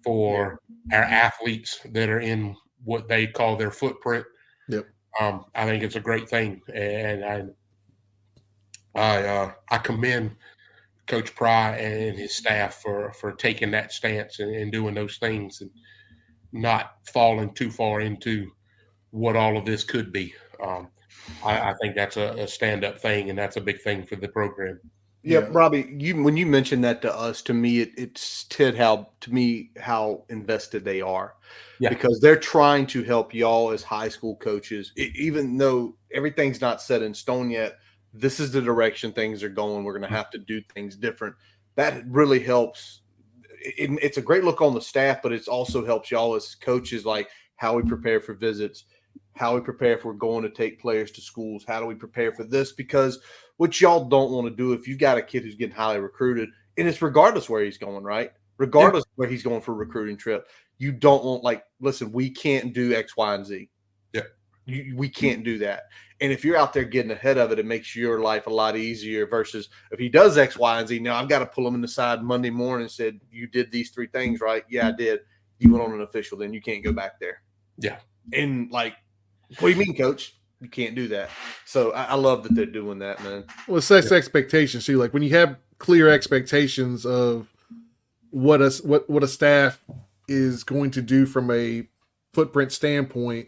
for our athletes that are in what they call their footprint. Yep. I think it's a great thing, and I commend Coach Pry and his staff for taking that stance and doing those things and not falling too far into what all of this could be. I think that's a stand-up thing, and that's a big thing for the program. Yeah, Robbie, when you mentioned that to us, to me, it's how invested they are, because they're trying to help y'all as high school coaches, even though everything's not set in stone yet. This is the direction things are going. We're going to have to do things different. That really helps. It's a great look on the staff, but it also helps y'all as coaches, like how we prepare for visits, how we prepare if we're going to take players to schools, how do we prepare for this? Because what y'all don't want to do if you've got a kid who's getting highly recruited, and it's regardless where he's going, right? Regardless where he's going for a recruiting trip, you don't want, listen, we can't do X, Y, and Z. Yeah. We can't do that. And if you're out there getting ahead of it, it makes your life a lot easier versus if he does X, Y, and Z, now I've got to pull him in the side Monday morning and said, you did these 3 things, right? Yeah, I did. You went on an official, then you can't go back there. Yeah. And what do you mean, coach? You can't do that. So I love that they're doing that, man. Well, it sets expectations too. Like when you have clear expectations of what a staff is going to do from a footprint standpoint,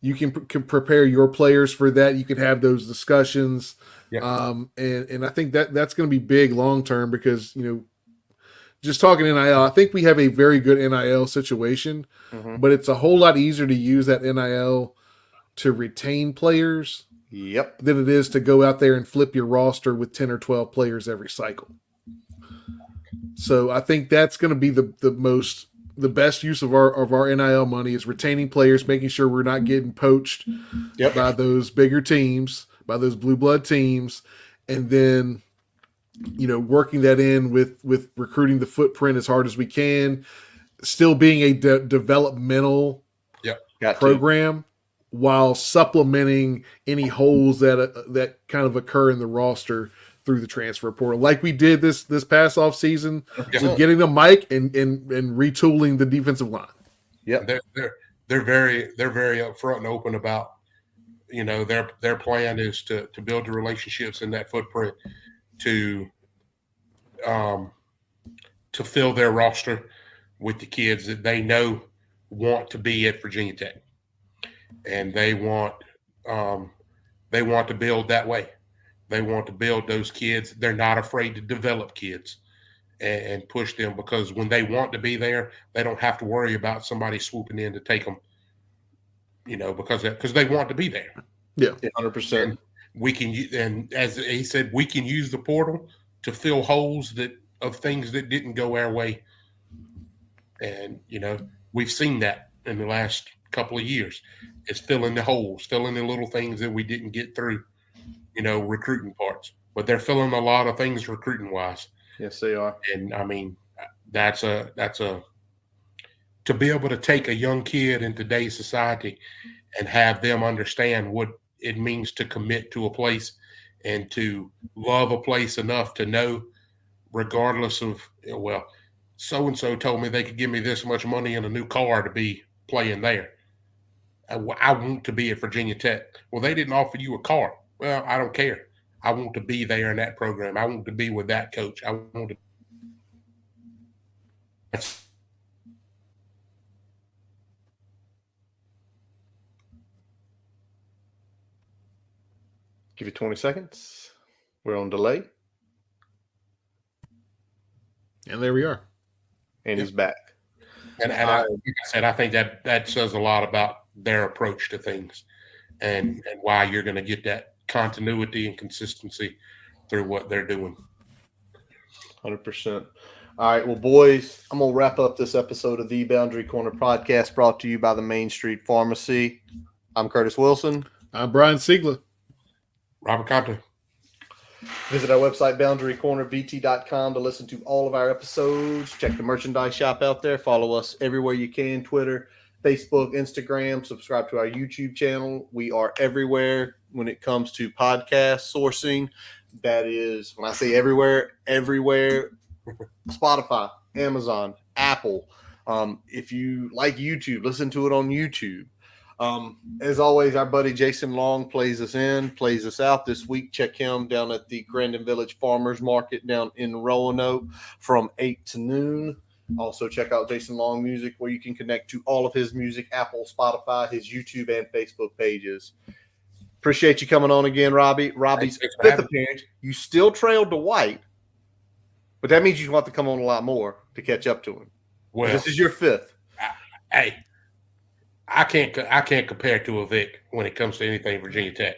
you can prepare your players for that. You can have those discussions. Yeah. And I think that's going to be big long term because, just talking NIL, I think we have a very good NIL situation, but it's a whole lot easier to use that NIL to retain players than it is to go out there and flip your roster with 10 or 12 players every cycle. So I think that's going to be the best use of our NIL money is retaining players, making sure we're not getting poached by those bigger teams, by those blue blood teams, and then working that in with recruiting the footprint as hard as we can, still being a developmental program while supplementing any holes that kind of occur in the roster through the transfer portal, like we did this past off season with getting the mic and retooling the defensive line. Yeah, they're very upfront and open about their plan is to build the relationships in that footprint to fill their roster with the kids that they know want to be at Virginia Tech, and they want to build that way. They want to build those kids. They're not afraid to develop kids and push them because when they want to be there, they don't have to worry about somebody swooping in to take them, because they want to be there. Yeah, 100%. We can, and as he said, we can use the portal to fill holes of things that didn't go our way. And, we've seen that in the last couple of years. It's filling the holes, filling the little things that we didn't get through. Recruiting parts, but they're filling a lot of things recruiting wise. Yes, they are. And I mean, that's to be able to take a young kid in today's society and have them understand what it means to commit to a place and to love a place enough to know, regardless of, so-and-so told me they could give me this much money and a new car to be playing there. I want to be at Virginia Tech. Well, they didn't offer you a car. Well, I don't care. I want to be there in that program. I want to be with that coach. I want to. Give you 20 seconds. We're on delay. And there we are. And he's back. And like I said, I think that says a lot about their approach to things and why you're going to get that continuity and consistency through what they're doing. 100%. All right, well, boys, I'm going to wrap up this episode of the Boundary Corner podcast brought to you by the Main Street Pharmacy. I'm Curtis Wilson. I'm Brian Siegler. Robert Compton. Visit our website, boundarycornerbt.com, to listen to all of our episodes. Check the merchandise shop out there. Follow us everywhere you can, Twitter, Facebook, Instagram. Subscribe to our YouTube channel. We are everywhere when it comes to podcast sourcing. That is, when I say everywhere, Spotify, Amazon, Apple. If you like YouTube, listen to it on YouTube. As always, our buddy Jason Long plays us out this week. Check him down at the Grandin Village Farmers Market down in Roanoke from 8 to noon. Also, check out Jason Long Music, where you can connect to all of his music, Apple, Spotify, his YouTube, and Facebook pages. Appreciate you coming on again, Robbie. Robbie's fifth appearance. You still trailed to White, but that means you have to come on a lot more to catch up to him. Well, this is your fifth. I can't compare to a Vic when it comes to anything Virginia Tech.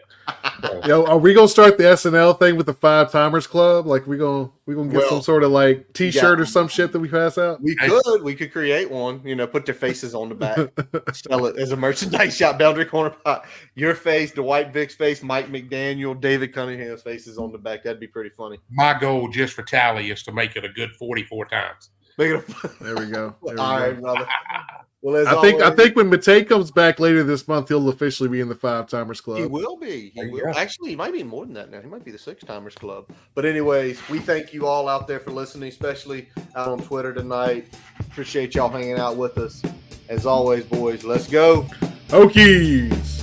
So. Yo, are we gonna start the SNL thing with the 5 Timers Club? Like we gonna get some sort of like T-shirt or some shit that we pass out? We could create one. Put their faces on the back, sell it as a merchandise shop. Boundary Corner Pot. Your face, Dwight Vick's face, Mike McDaniel, David Cunningham's faces on the back. That'd be pretty funny. My goal just for tally is to make it a good 44 times. There we go. All right, brother. Well, I think when Matei comes back later this month, he'll officially be in the 5 Timers Club. He will be. He will. Actually, he might be more than that now. He might be the 6 Timers Club. But anyways, we thank you all out there for listening, especially out on Twitter tonight. Appreciate y'all hanging out with us. As always, boys, let's go. Hokies.